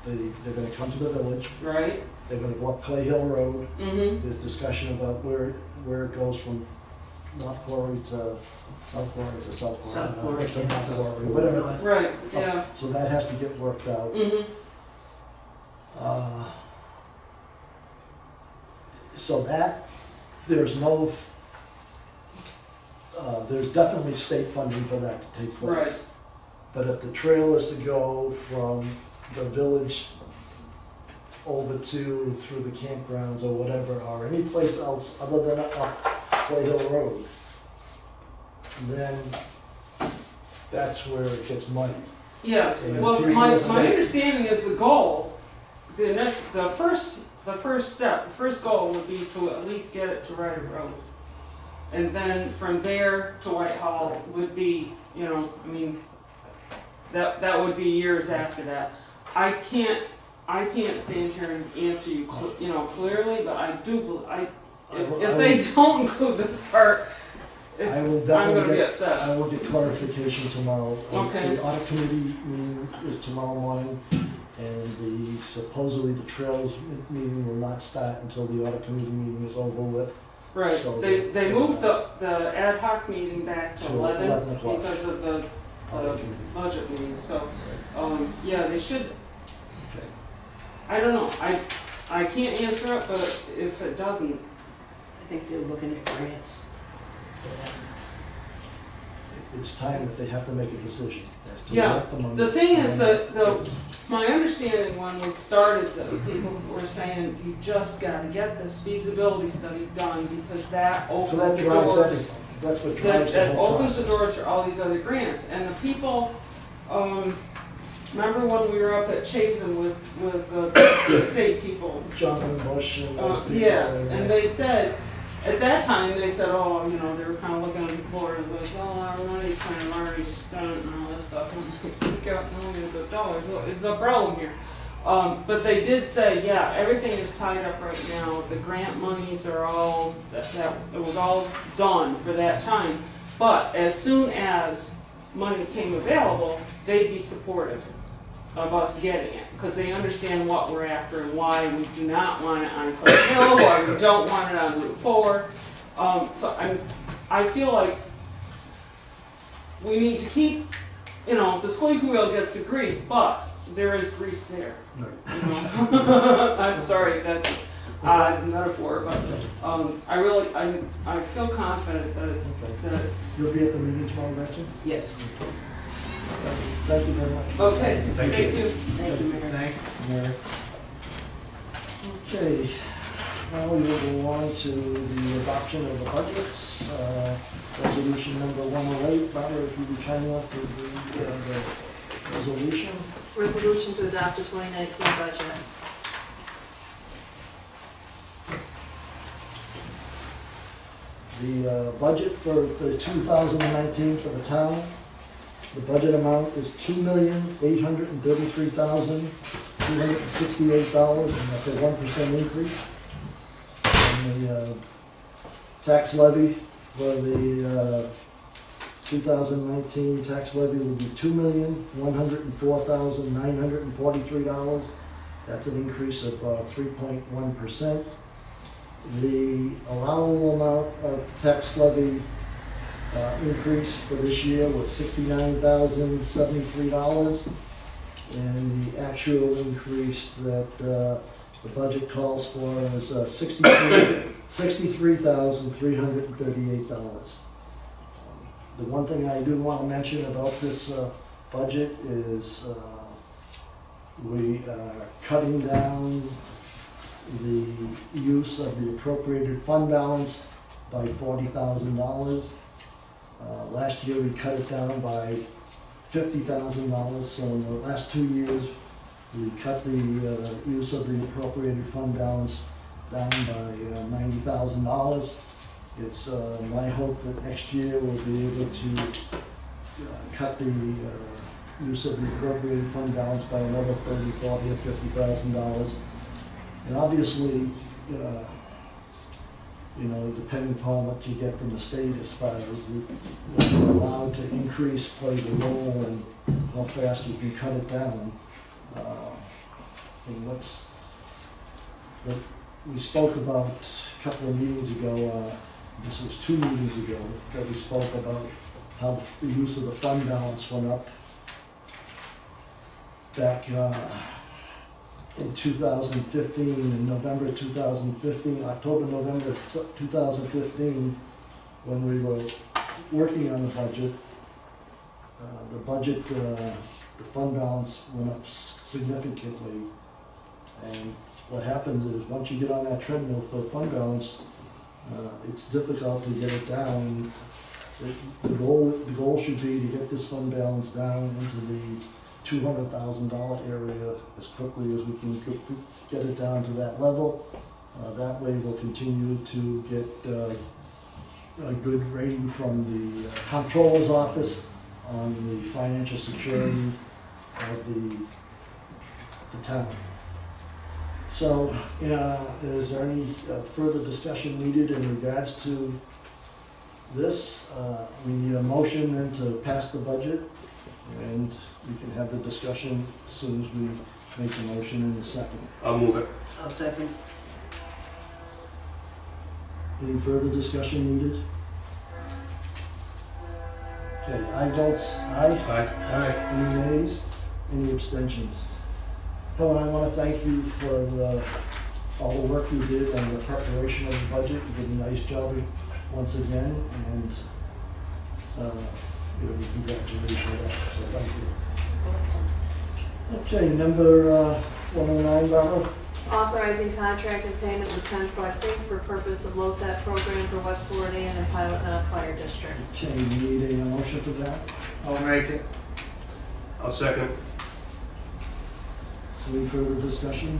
Speaker 1: they're gonna come to the village,
Speaker 11: Right.
Speaker 1: they're gonna go up Clay Hill Road.
Speaker 11: Mm-hmm.
Speaker 1: There's discussion about where it goes from North Quarry to South Quarry to South Quarry.
Speaker 7: South Quarry,
Speaker 1: To North Quarry, whatever.
Speaker 11: Right. Yeah.
Speaker 1: So that has to get worked out.
Speaker 11: Mm-hmm.
Speaker 1: So that, there's definitely state funding for that to take place.
Speaker 11: Right.
Speaker 1: But if the trail is to go from the village over to, through the campgrounds or whatever, or any place else other than up Clay Hill Road, then that's where it gets money.
Speaker 11: Yeah.
Speaker 1: And
Speaker 11: Well,
Speaker 1: people
Speaker 11: my
Speaker 1: say-
Speaker 11: understanding is the goal, the first step, the first goal would be to at least get it to Ryder Road. And then from there to Whitehall would be, that would be years after that. I can't stand here and answer you, clearly, but I do, if they don't include this part, I'm gonna be upset.
Speaker 1: I will get clarification tomorrow.
Speaker 11: Okay.
Speaker 1: The audit committee meeting is tomorrow morning, and supposedly the trails meeting will not start until the audit committee meeting is over with.
Speaker 11: Right,
Speaker 1: So
Speaker 11: they moved the ad hoc meeting back to
Speaker 1: To
Speaker 11: 11
Speaker 1: 11 o'clock.
Speaker 11: because of the
Speaker 1: Audit committee.
Speaker 11: budget meeting, so, yeah, they should,
Speaker 1: Okay.
Speaker 11: I don't know, I can't answer it, but if it doesn't,
Speaker 7: I think they're looking at grants.
Speaker 1: It's time that they have to make a decision as to
Speaker 11: Yeah,
Speaker 1: what the money.
Speaker 11: the thing is that my understanding when we started this, people were saying, you just gotta get this feasibility study done because that
Speaker 1: So
Speaker 11: opens
Speaker 1: that
Speaker 11: the
Speaker 1: drives
Speaker 11: doors.
Speaker 1: everything. That's what drives the
Speaker 11: That
Speaker 1: whole
Speaker 11: opens the
Speaker 1: process.
Speaker 11: doors for all these other grants, and the people, remember when we were up at Chazen with the state people?
Speaker 1: John and Bush and those people.
Speaker 11: Yes, and they said, at that time, they said, oh, they were kind of looking at the floor and goes, well, our money's kind of already spent and all this stuff. I'm like, we got millions of dollars, what is the problem here? But they did say, yeah, everything is tied up right now, the grant monies are all, it was all done for that time. But as soon as money came available, they'd be supportive of us getting it, because they understand what we're after and why we do not want it on Clay Hill, why we don't want it on Route 4. So I feel like we need to keep you know, the squeaky wheel gets the grease, but there is grease there.
Speaker 1: Right.
Speaker 11: You know? I'm sorry, that's a metaphor, but I feel confident that it's,
Speaker 1: You'll be at the meeting tomorrow, Gretchen?
Speaker 7: Yes.
Speaker 1: Thank you very much.
Speaker 11: okay,
Speaker 5: Thank
Speaker 11: thank you.
Speaker 7: Thank you, Mayor.
Speaker 1: Mary. Okay, now we will go on to the adoption of the budgets. Resolution number 108. Barbara, if you'd be kind enough to read the resolution.
Speaker 3: Resolution to adopt the 2019 budget.
Speaker 1: The budget for the 2019 for the town, the budget amount is $2,833,268, and that's a 1% increase. And the tax levy for the 2019 tax levy will be $2,104,943. That's an increase of 3.1%. The allowable amount of tax levy increase for this year was $69,073, and the actual increase that the budget calls for is $63,338. The one thing I do want to mention about this budget is we are cutting down the use of the appropriated fund balance by $40,000. Last year we cut it down by $50,000, so in the last 2 years we cut the use of the appropriated fund balance down by $90,000. It's my hope that next year we'll be able to cut the use of the appropriated fund balance by another $30,000, $40,000, or $50,000. And obviously, depending upon what you get from the state as far as what you're allowed to increase plays a role in how fast you can cut it down. And we spoke about a couple of meetings ago, this was 2 meetings ago, that we spoke about how the use of the fund balance went up back in 2015, in November 2015, November 2015, when we were working on the budget, the fund balance went up significantly. And what happens is, once you get on that treadmill for fund balance, it's difficult to get it down. The goal should be to get this fund balance down into the $200,000 area as quickly as we can get it down to that level. That way we'll continue to get a good rating from the comptroller's office on the financial security of the town. So, is there any further discussion needed in regards to this? We need a motion then to pass the budget, and we can have the discussion as soon as we make the motion in a second.
Speaker 5: I'll move it.
Speaker 7: I'll second.
Speaker 1: Any further discussion needed? Okay, I votes aye.
Speaker 5: Aye.
Speaker 1: Any nays? Any abstentions? Helen, I want to thank you for all the work you did on the preparation of the budget. You did a nice job once again, and we congratulate you for that, so thank you. Okay, number 109, Barbara.
Speaker 3: Authorizing contract and payment with Penn Flexing for purpose of LoSAP program for West Floridian and Pilot Knot Fire Districts.
Speaker 1: Okay, we need a motion for that.
Speaker 4: I'll make it.
Speaker 5: I'll second.
Speaker 1: Any further discussion?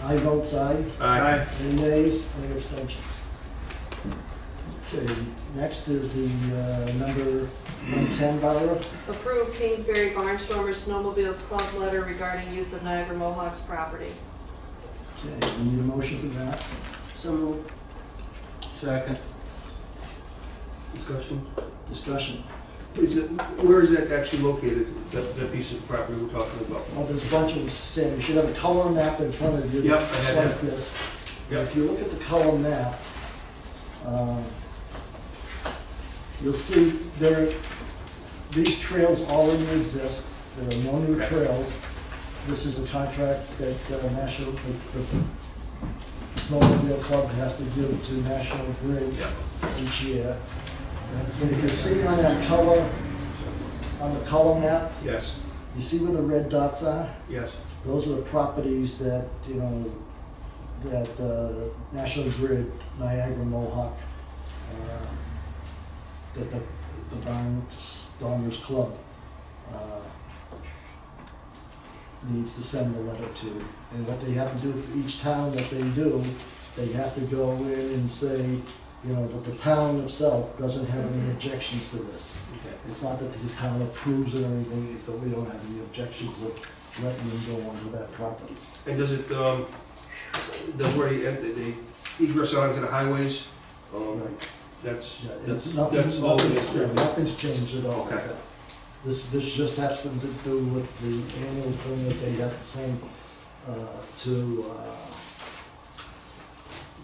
Speaker 1: I vote aye.
Speaker 5: Aye.
Speaker 1: Any nays? Any abstentions? Okay, next is the number 110, Barbara.
Speaker 3: Approve Kingsbury Barnstormers Snowmobiles Club letter regarding use of Niagara Mohawk's property.
Speaker 1: Okay, we need a motion for that.
Speaker 7: So moved.
Speaker 4: Second.
Speaker 5: Discussion?
Speaker 1: Discussion.
Speaker 5: Where is that actually located, that piece of property we're talking about?
Speaker 1: Well, there's a bunch of sand. You should have a color map in front of you.
Speaker 5: Yep, I
Speaker 1: just
Speaker 5: had
Speaker 1: like
Speaker 5: that.
Speaker 1: this.
Speaker 5: Yep.
Speaker 1: If you look at the color map, you'll see there, these trails already exist, there are no new
Speaker 5: Okay.
Speaker 1: trails. This is a contract that the Snowmobile Club has to give to National Grid each year. And you can see on that color, on the color map,
Speaker 5: Yes,
Speaker 1: you see where the red dots are?
Speaker 5: yes.
Speaker 1: Those are the properties that, you know, that National Grid, Niagara Mohawk, that the Barnstormers Club needs to send the letter to. And what they have to do for each town that they do, they have to go in and say, you know, that the town itself doesn't have any objections to this. It's not that the town approves it or anything, it's that we don't have any objections of letting them go onto that property.
Speaker 5: And does it, does where they egress onto the highways?
Speaker 1: Right.
Speaker 5: That's,
Speaker 1: Yeah,
Speaker 5: that's,
Speaker 1: it's nothing,
Speaker 5: that's all.
Speaker 1: nothing's changed at all.
Speaker 5: Okay.
Speaker 1: This just has to do with the annual thing that they have to send to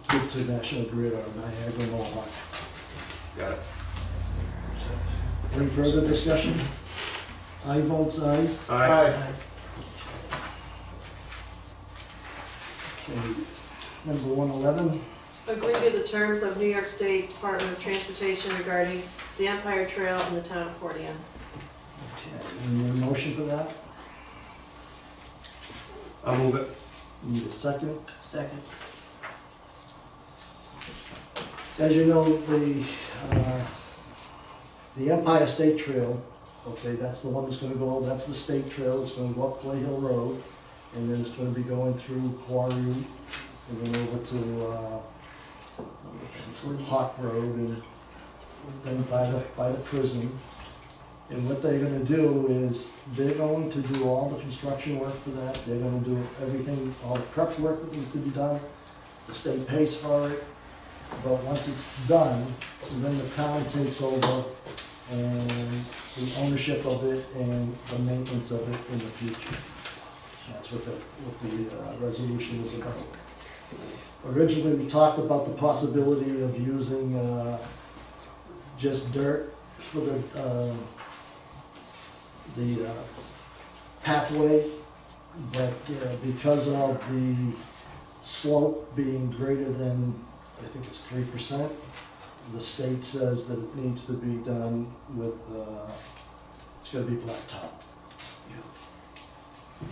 Speaker 1: give to National Grid or Niagara Mohawk.
Speaker 5: Got it.
Speaker 1: Any further discussion? I vote aye.
Speaker 5: Aye.
Speaker 1: Okay. Number 111,
Speaker 3: Agree to the terms of New York State Department of Transportation regarding the Empire Trail in the town of Fort Anne.
Speaker 1: okay, any motion for that?
Speaker 5: I'll move it.
Speaker 1: Need a second?
Speaker 7: Second.
Speaker 1: As you know, the Empire State Trail, okay, that's the one that's gonna go, that's the state trail, it's gonna go up Clay Hill Road, and then it's gonna be going through Quarry, and then over to, Hawk Road, and then by the prison. And what they're gonna do is, they're going to do all the construction work for that, they're gonna do everything, all the prep work that needs to be done, the state pays for it, but once it's done, then the town takes over and the ownership of it and the maintenance of it in the future. That's what the resolution is about. Originally, we talked about the possibility of using just dirt for the pathway, but because of the slope being greater than, I think it's 3%, the state says that it needs to be done with, it's gonna be blacktop.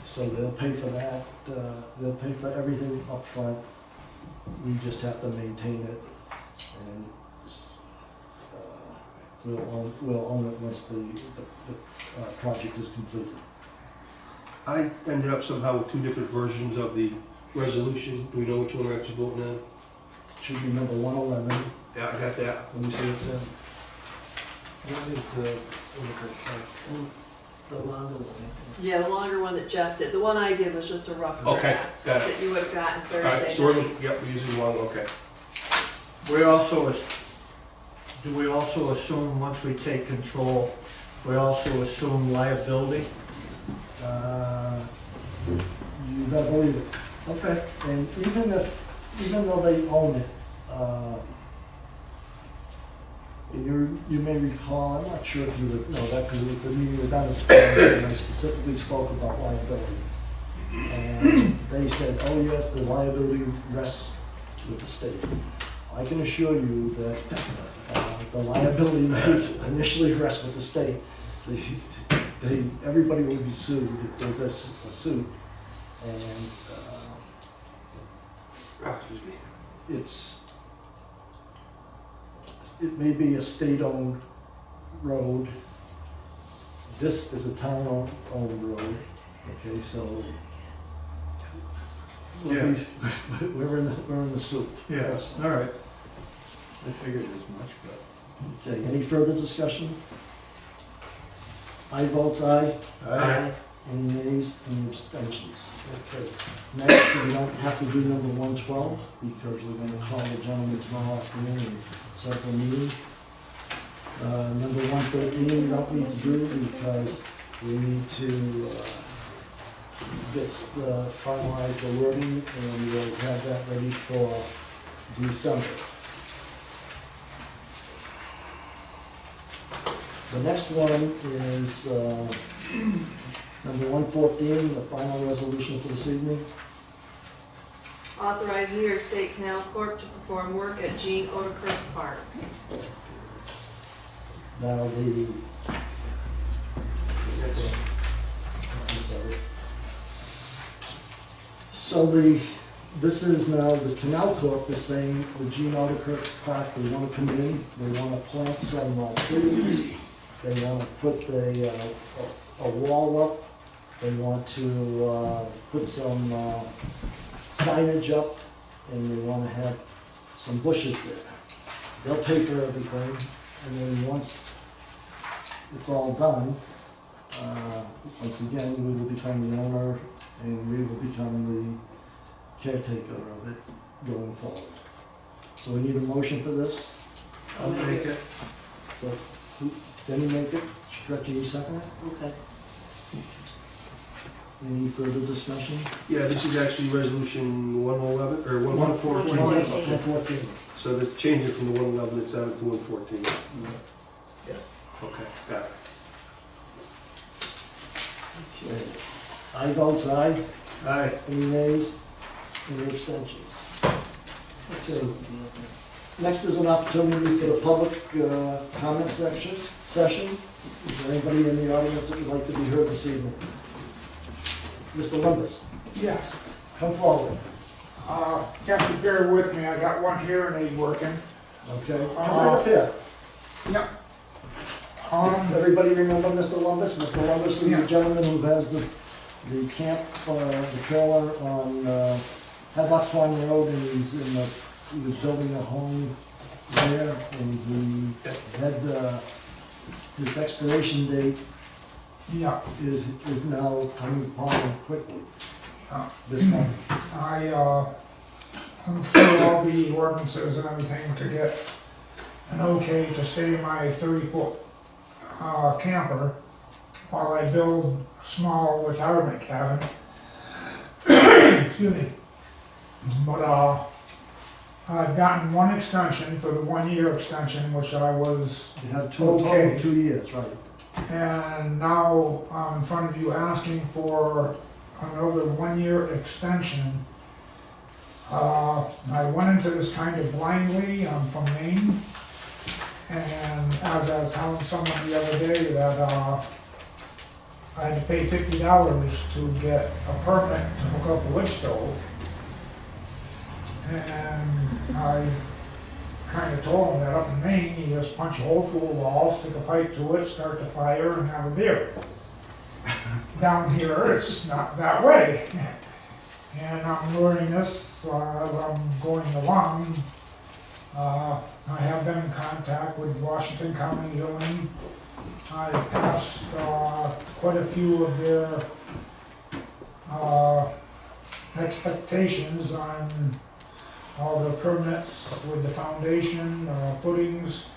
Speaker 1: So they'll pay for that, they'll pay for everything up front. We just have to maintain it, and we'll own it once the project is completed.
Speaker 5: I ended up somehow with two different versions of the resolution. Do we know which one we're actually voting on?
Speaker 1: Should be number 111,
Speaker 5: Yeah, I got that.
Speaker 1: let me see what's in.
Speaker 2: What is
Speaker 7: The longer one.
Speaker 3: Yeah, the longer one that Jeff did. The one I did was just a rough
Speaker 5: Okay,
Speaker 3: draft
Speaker 5: got it.
Speaker 3: that you would have gotten
Speaker 5: All right,
Speaker 3: Thursday
Speaker 5: so we're,
Speaker 3: night.
Speaker 5: yep, we're using one, okay.
Speaker 4: We also, do we also assume, once we take control, we also assume liability?
Speaker 1: You better believe it.
Speaker 4: Okay.
Speaker 1: And even though they own it, and you may recall, I'm not sure if you would know that, because the meeting was done, and I specifically spoke about liability. And they said, oh yes, the liability rests with the state. I can assure you that the liability may initially rest with the state. Everybody will be sued if there's a suit. And
Speaker 5: Excuse me.
Speaker 1: it may be a state-owned road. This is a town-owned road, okay, so
Speaker 4: Yeah.
Speaker 1: we're in the soup.
Speaker 4: Yeah, all right. I figured as much, but.
Speaker 1: Okay, any further discussion? I vote aye.
Speaker 5: Aye.
Speaker 1: Any nays, any abstentions? Okay. Next, we don't have to do number 112 because we're going to call the gentleman tomorrow afternoon and set up a meeting. Number 113, we don't need to do because we need to finalize the wording and we'll have that ready for December. The next one is number 114, the final resolution for this evening.
Speaker 3: Authorize New York State Canal Corp to perform work at Gene Oderkirk Park.
Speaker 1: Now I'm sorry. So this is now, the Canal Corp is saying the Gene Oderkirk Park, they want to come in, they want to plant some trees, they want to put a wall up, they want to put some signage up, and they want to have some bushes there. They'll pay for everything, and then once it's all done, once again, we will become the owner, and we will become the caretaker of it going forward. So we need a motion for this.
Speaker 5: I'll make it.
Speaker 1: So, Denny make it, Stretch, you second it?
Speaker 9: Okay.
Speaker 1: Any further discussion?
Speaker 5: Yeah, this is actually resolution 111, or 114.
Speaker 1: 114.
Speaker 5: So they're changing from the 111, it's out to 114.
Speaker 1: Yes.
Speaker 5: Okay, got it.
Speaker 1: Okay. I vote aye.
Speaker 4: Aye.
Speaker 1: Any nays? Any abstentions? Okay. Next is an opportunity for the public comment session. Is there anybody in the audience that would like to be heard this evening? Mr. Limbus,
Speaker 12: Yes,
Speaker 1: come forward.
Speaker 12: you have to bear with me, I got one hearing aid working.
Speaker 1: Okay, come right up here.
Speaker 12: Yep.
Speaker 1: Everybody remember Mr. Lumbus? Mr. Lumbus is the gentleman who has the camp, the trailer on Hadlock Farm Road, and he was building a home there, and he had his expiration date
Speaker 12: Yeah,
Speaker 1: is now coming upon quickly
Speaker 12: Yeah.
Speaker 1: this month.
Speaker 12: I, through all the ordinances and everything to get an okay to stay in my 30-foot camper while I build a small retirement cabin. Excuse me. But I've gotten one extension for the 1-year extension, which I was,
Speaker 1: You had two,
Speaker 12: Okay.
Speaker 1: total 2 years, right?
Speaker 12: and now I'm in front of you asking for another 1-year extension. I went into this kind of blindly. I'm from Maine, and as I was telling someone the other day that I had to pay $50 to get a permit to hook up a wood stove. And I kind of told him that up in Maine, you just punch a hole through a wall, stick a pipe to it, start the fire, and have a beer. Down here, it's not that way. And I'm learning this as I'm going along. I have been in contact with Washington County Zoning. I passed quite a few of their expectations on all the permits with the foundation, footings,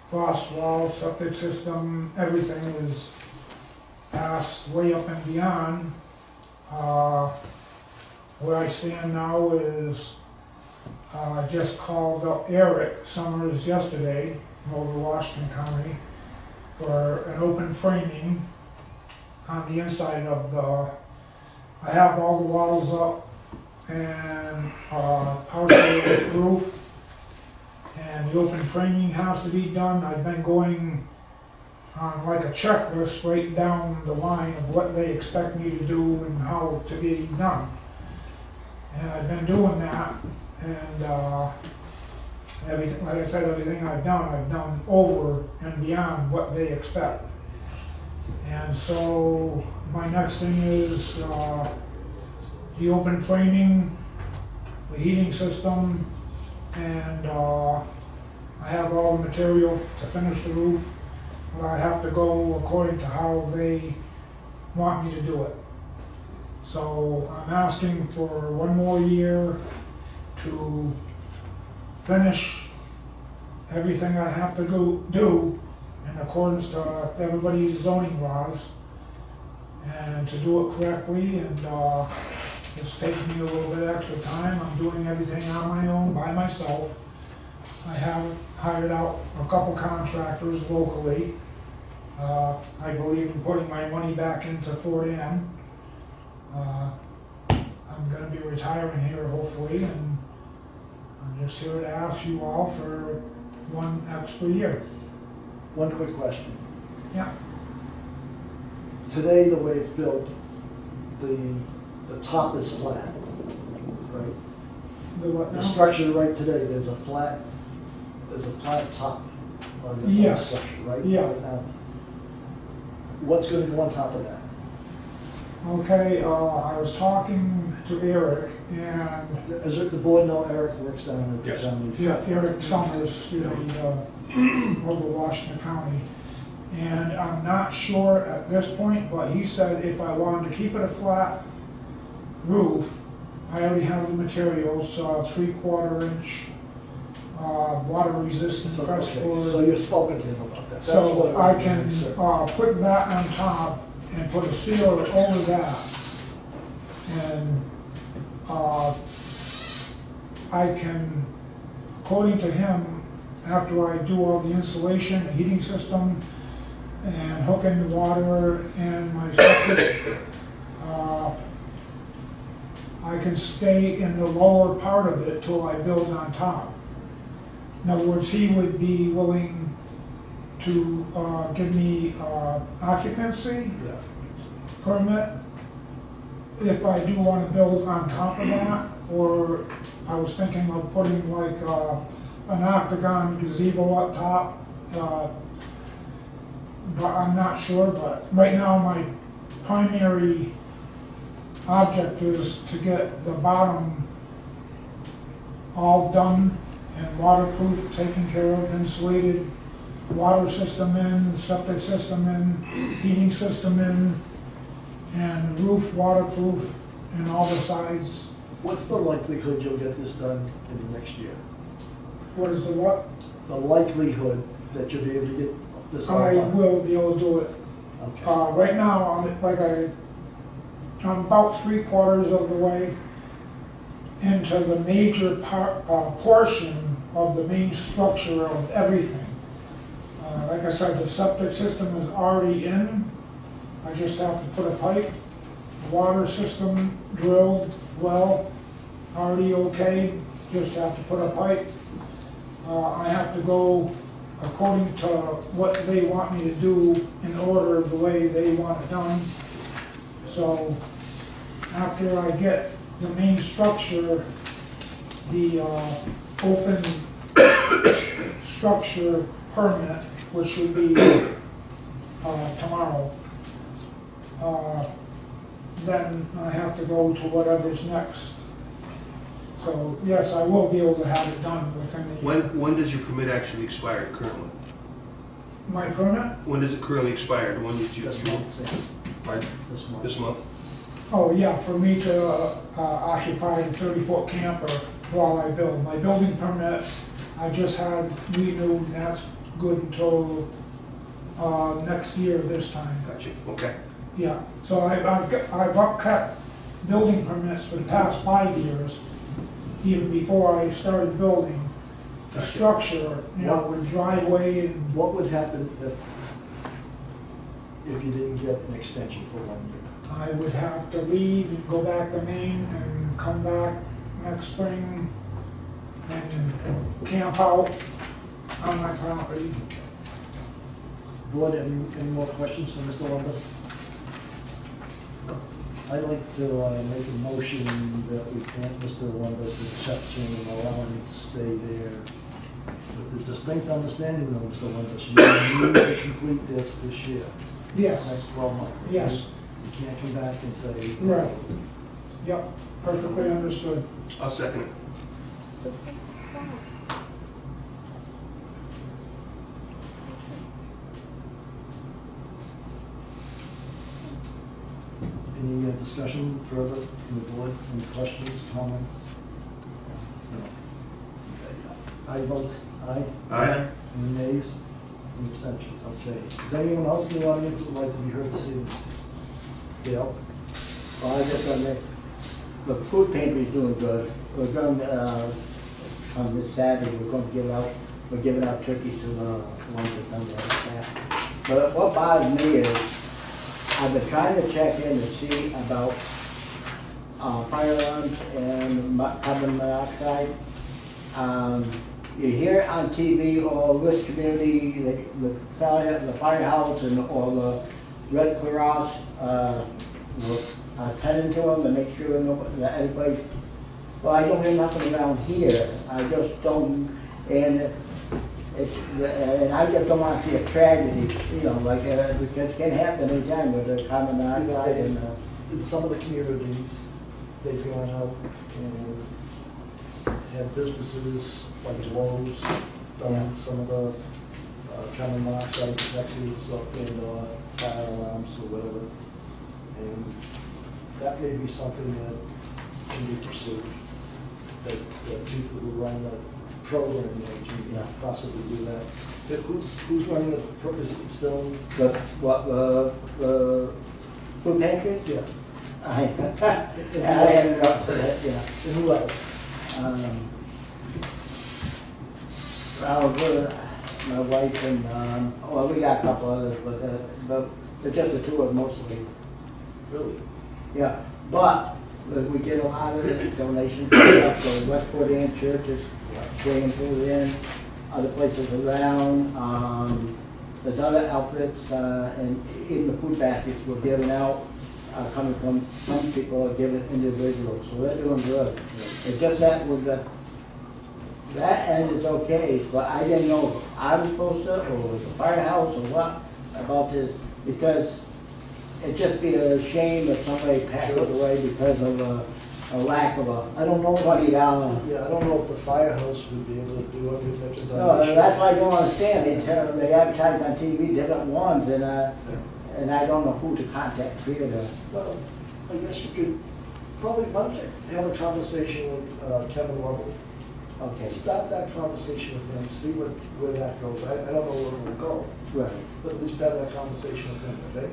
Speaker 12: frost wall, septic system, everything is passed way up and beyond. Where I stand now is, I just called up Eric Summers yesterday over Washington County for an open framing on the inside of I have all the walls up and partial roof, and the open framing has to be done. I've been going on like a checklist right down the line of what they expect me to do and how to be done. And I've been doing that, and everything, like I said, everything I've done over and beyond what they expect. And so my next thing is the open framing, the heating system, and I have all the material to finish the roof, but I have to go according to how they want me to do it. So I'm asking for 1 more year to finish everything I have to go do in accordance to everybody's zoning laws, and to do it correctly, and it's taking me a little bit extra time. I'm doing everything on my own, by myself. I have hired out a couple contractors locally, I believe in putting my money back into Fort Ann. I'm gonna be retiring here hopefully, and I'm just here to ask you all for one extra year.
Speaker 1: One quick question.
Speaker 12: Yeah.
Speaker 1: Today, the way it's built, the top is flat, right?
Speaker 12: The what
Speaker 1: The
Speaker 12: now?
Speaker 1: structure right today, there's a flat top on the whole
Speaker 12: Yes.
Speaker 1: structure, right?
Speaker 12: Yeah.
Speaker 1: Right now. What's gonna go on top of that?
Speaker 12: Okay, I was talking to Eric, and
Speaker 1: Does the board know Eric works down at
Speaker 5: Yes.
Speaker 12: yeah, Eric Summers, over Washington County. And I'm not sure at this point, but he said if I wanted to keep it a flat roof, I already have the materials, 3/4 inch, water resistant
Speaker 1: So,
Speaker 12: press
Speaker 1: okay,
Speaker 12: board.
Speaker 1: so you've spoken to him about that? That's
Speaker 12: So
Speaker 1: what
Speaker 12: I
Speaker 1: was
Speaker 12: can,
Speaker 1: concerned.
Speaker 12: put that on top and put a sealer over that. And, I can, according to him, after I do all the insulation, the heating system, and hook in the water and my septic, I can stay in the lower part of it till I build on top. In other words, he would be willing to give me occupancy
Speaker 1: Yeah.
Speaker 12: permit if I do want to build on top of that, or I was thinking of putting like an octagon gazebo up top, but I'm not sure. But right now, my primary object is to get the bottom all done and waterproof, taken care of, insulated, water system in, septic system in, heating system in, and roof waterproof and all the sides.
Speaker 1: What's the likelihood you'll get this done in the next year?
Speaker 12: What is the what?
Speaker 1: The likelihood that you'll be able to get this all
Speaker 12: I
Speaker 1: done?
Speaker 12: will be able to do it.
Speaker 1: Okay.
Speaker 12: Right now, I'm about 3/4 of the way into the major portion of the main structure of everything. Like I said, the septic system is already in. I just have to put a pipe, water system drilled, well, already okay, just have to put a pipe. I have to go according to what they want me to do in order of the way they want it done. So after I get the main structure, the open structure permit, which should be tomorrow, then I have to go to whatever's next. So yes, I will be able to have it done within the year.
Speaker 5: When does your permit actually expire currently?
Speaker 12: My permit?
Speaker 5: When does it currently expire? The one that you,
Speaker 1: This month, Sam.
Speaker 5: pardon?
Speaker 1: This month.
Speaker 5: This month?
Speaker 12: Oh, yeah, for me to occupy the 30-foot camper while I build. My building permit, I just had renewed, and that's good until next year this time.
Speaker 5: Gotcha, okay.
Speaker 12: Yeah, so I've upcut building permits for the past 5 years, even before I started building. The structure, with driveway and,
Speaker 1: What would happen if you didn't get an extension for 1 year?
Speaker 12: I would have to leave and go back to Maine and come back next spring and camp out on my property.
Speaker 1: Board, any more questions for Mr. Lumbus? I'd like to make a motion that we grant Mr. Lumbus an exception and allow him to stay there. With the distinct understanding though, Mr. Lumbus, you need to complete this year.
Speaker 12: Yes.
Speaker 1: Next 12 months. okay?
Speaker 12: Yes.
Speaker 1: You can't come back and say.
Speaker 12: Right. Yep, perfectly understood.
Speaker 5: I'll second it.
Speaker 1: Any discussion further from the board? Any questions, comments? No. Okay. I vote aye.
Speaker 5: Aye.
Speaker 1: Any nays? Any abstentions? Okay. Is there anyone else in the audience that would like to be heard this evening? Dale?
Speaker 9: Well, I just want to, the food pantry's doing good. We're going to, on this Saturday, we're giving out turkeys to the ones that come to the staff. But what bothers me is, I've been trying to check in to see about fire alarms and carbon monoxide. You hear it on TV, all this community, the firehouse and all the Red Cross, will attend to them and make sure that everybody's, well, I don't hear nothing around here. I just don't, and and I just don't want to see a tragedy, you know, like, because it can happen anytime with the carbon monoxide and,
Speaker 1: In some of the communities, they've gone out and had businesses like Lowe's, done some of the carbon monoxide detectors and fire alarms or whatever. And that may be something that can be pursued, that people who run the program, can possibly do that. Who's running the, is it still?
Speaker 9: the food pantry?
Speaker 1: Yeah.
Speaker 9: I ended up with it, yeah.
Speaker 1: And who else?
Speaker 9: My wife and, well, we got a couple others, but it's just the two of them mostly.
Speaker 1: Really?
Speaker 9: Yeah, but we get a lot of donations for Westport Inn churches, William Food Inn, other places around. There's other outfits, and even the food baskets we're giving out, coming from some people are giving individuals, so they're doing good. It's just that with that end is okay, but I didn't know if I was supposed to, or was the firehouse, or what about this, because it'd just be a shame if somebody passed away because of a lack of
Speaker 1: I don't know.
Speaker 9: $20.
Speaker 1: Yeah, I don't know if the firehouse would be able to do it.
Speaker 9: No, that's why I don't understand, they advertise on TV different ones, and I don't know who to contact here to.
Speaker 1: Well, I guess you could probably, why don't you have a conversation with Kevin Lovell?
Speaker 9: Okay,
Speaker 1: Start that conversation with him, see where that goes. I don't know where it will go,
Speaker 9: right,
Speaker 1: but at least have that conversation with him, okay?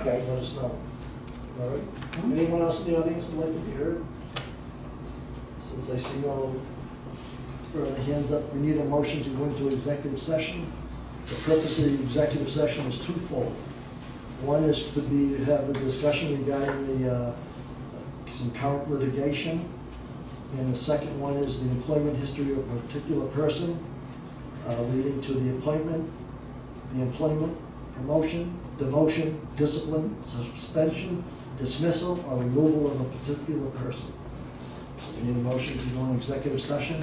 Speaker 9: okay.
Speaker 1: Let us know. All right? Anyone else in the audience would like to be heard? Since I see no further hands up, we need a motion to go into executive session. The purpose of the executive session is twofold. One is to have the discussion regarding some current litigation. And the second one is the employment history of a particular person leading to the appointment, the employment, promotion, demotion, discipline, suspension, dismissal, or removal of a particular person. So we need a motion to go into executive session.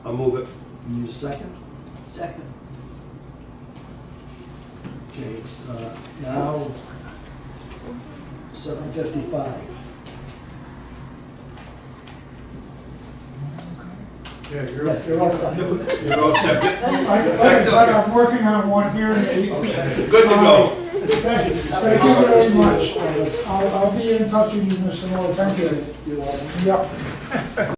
Speaker 5: I'll move it.
Speaker 1: You need a second?
Speaker 7: Second.
Speaker 1: Okay, it's now 7:55.
Speaker 4: Yeah,
Speaker 1: You're all set.
Speaker 5: You're all set.
Speaker 12: Like I said, I'm working on one here in the.
Speaker 5: Okay, good to go.
Speaker 12: Thank you very much. I'll be in touch with you, Mr. Moore, thank you.
Speaker 1: You're welcome.
Speaker 12: Yep.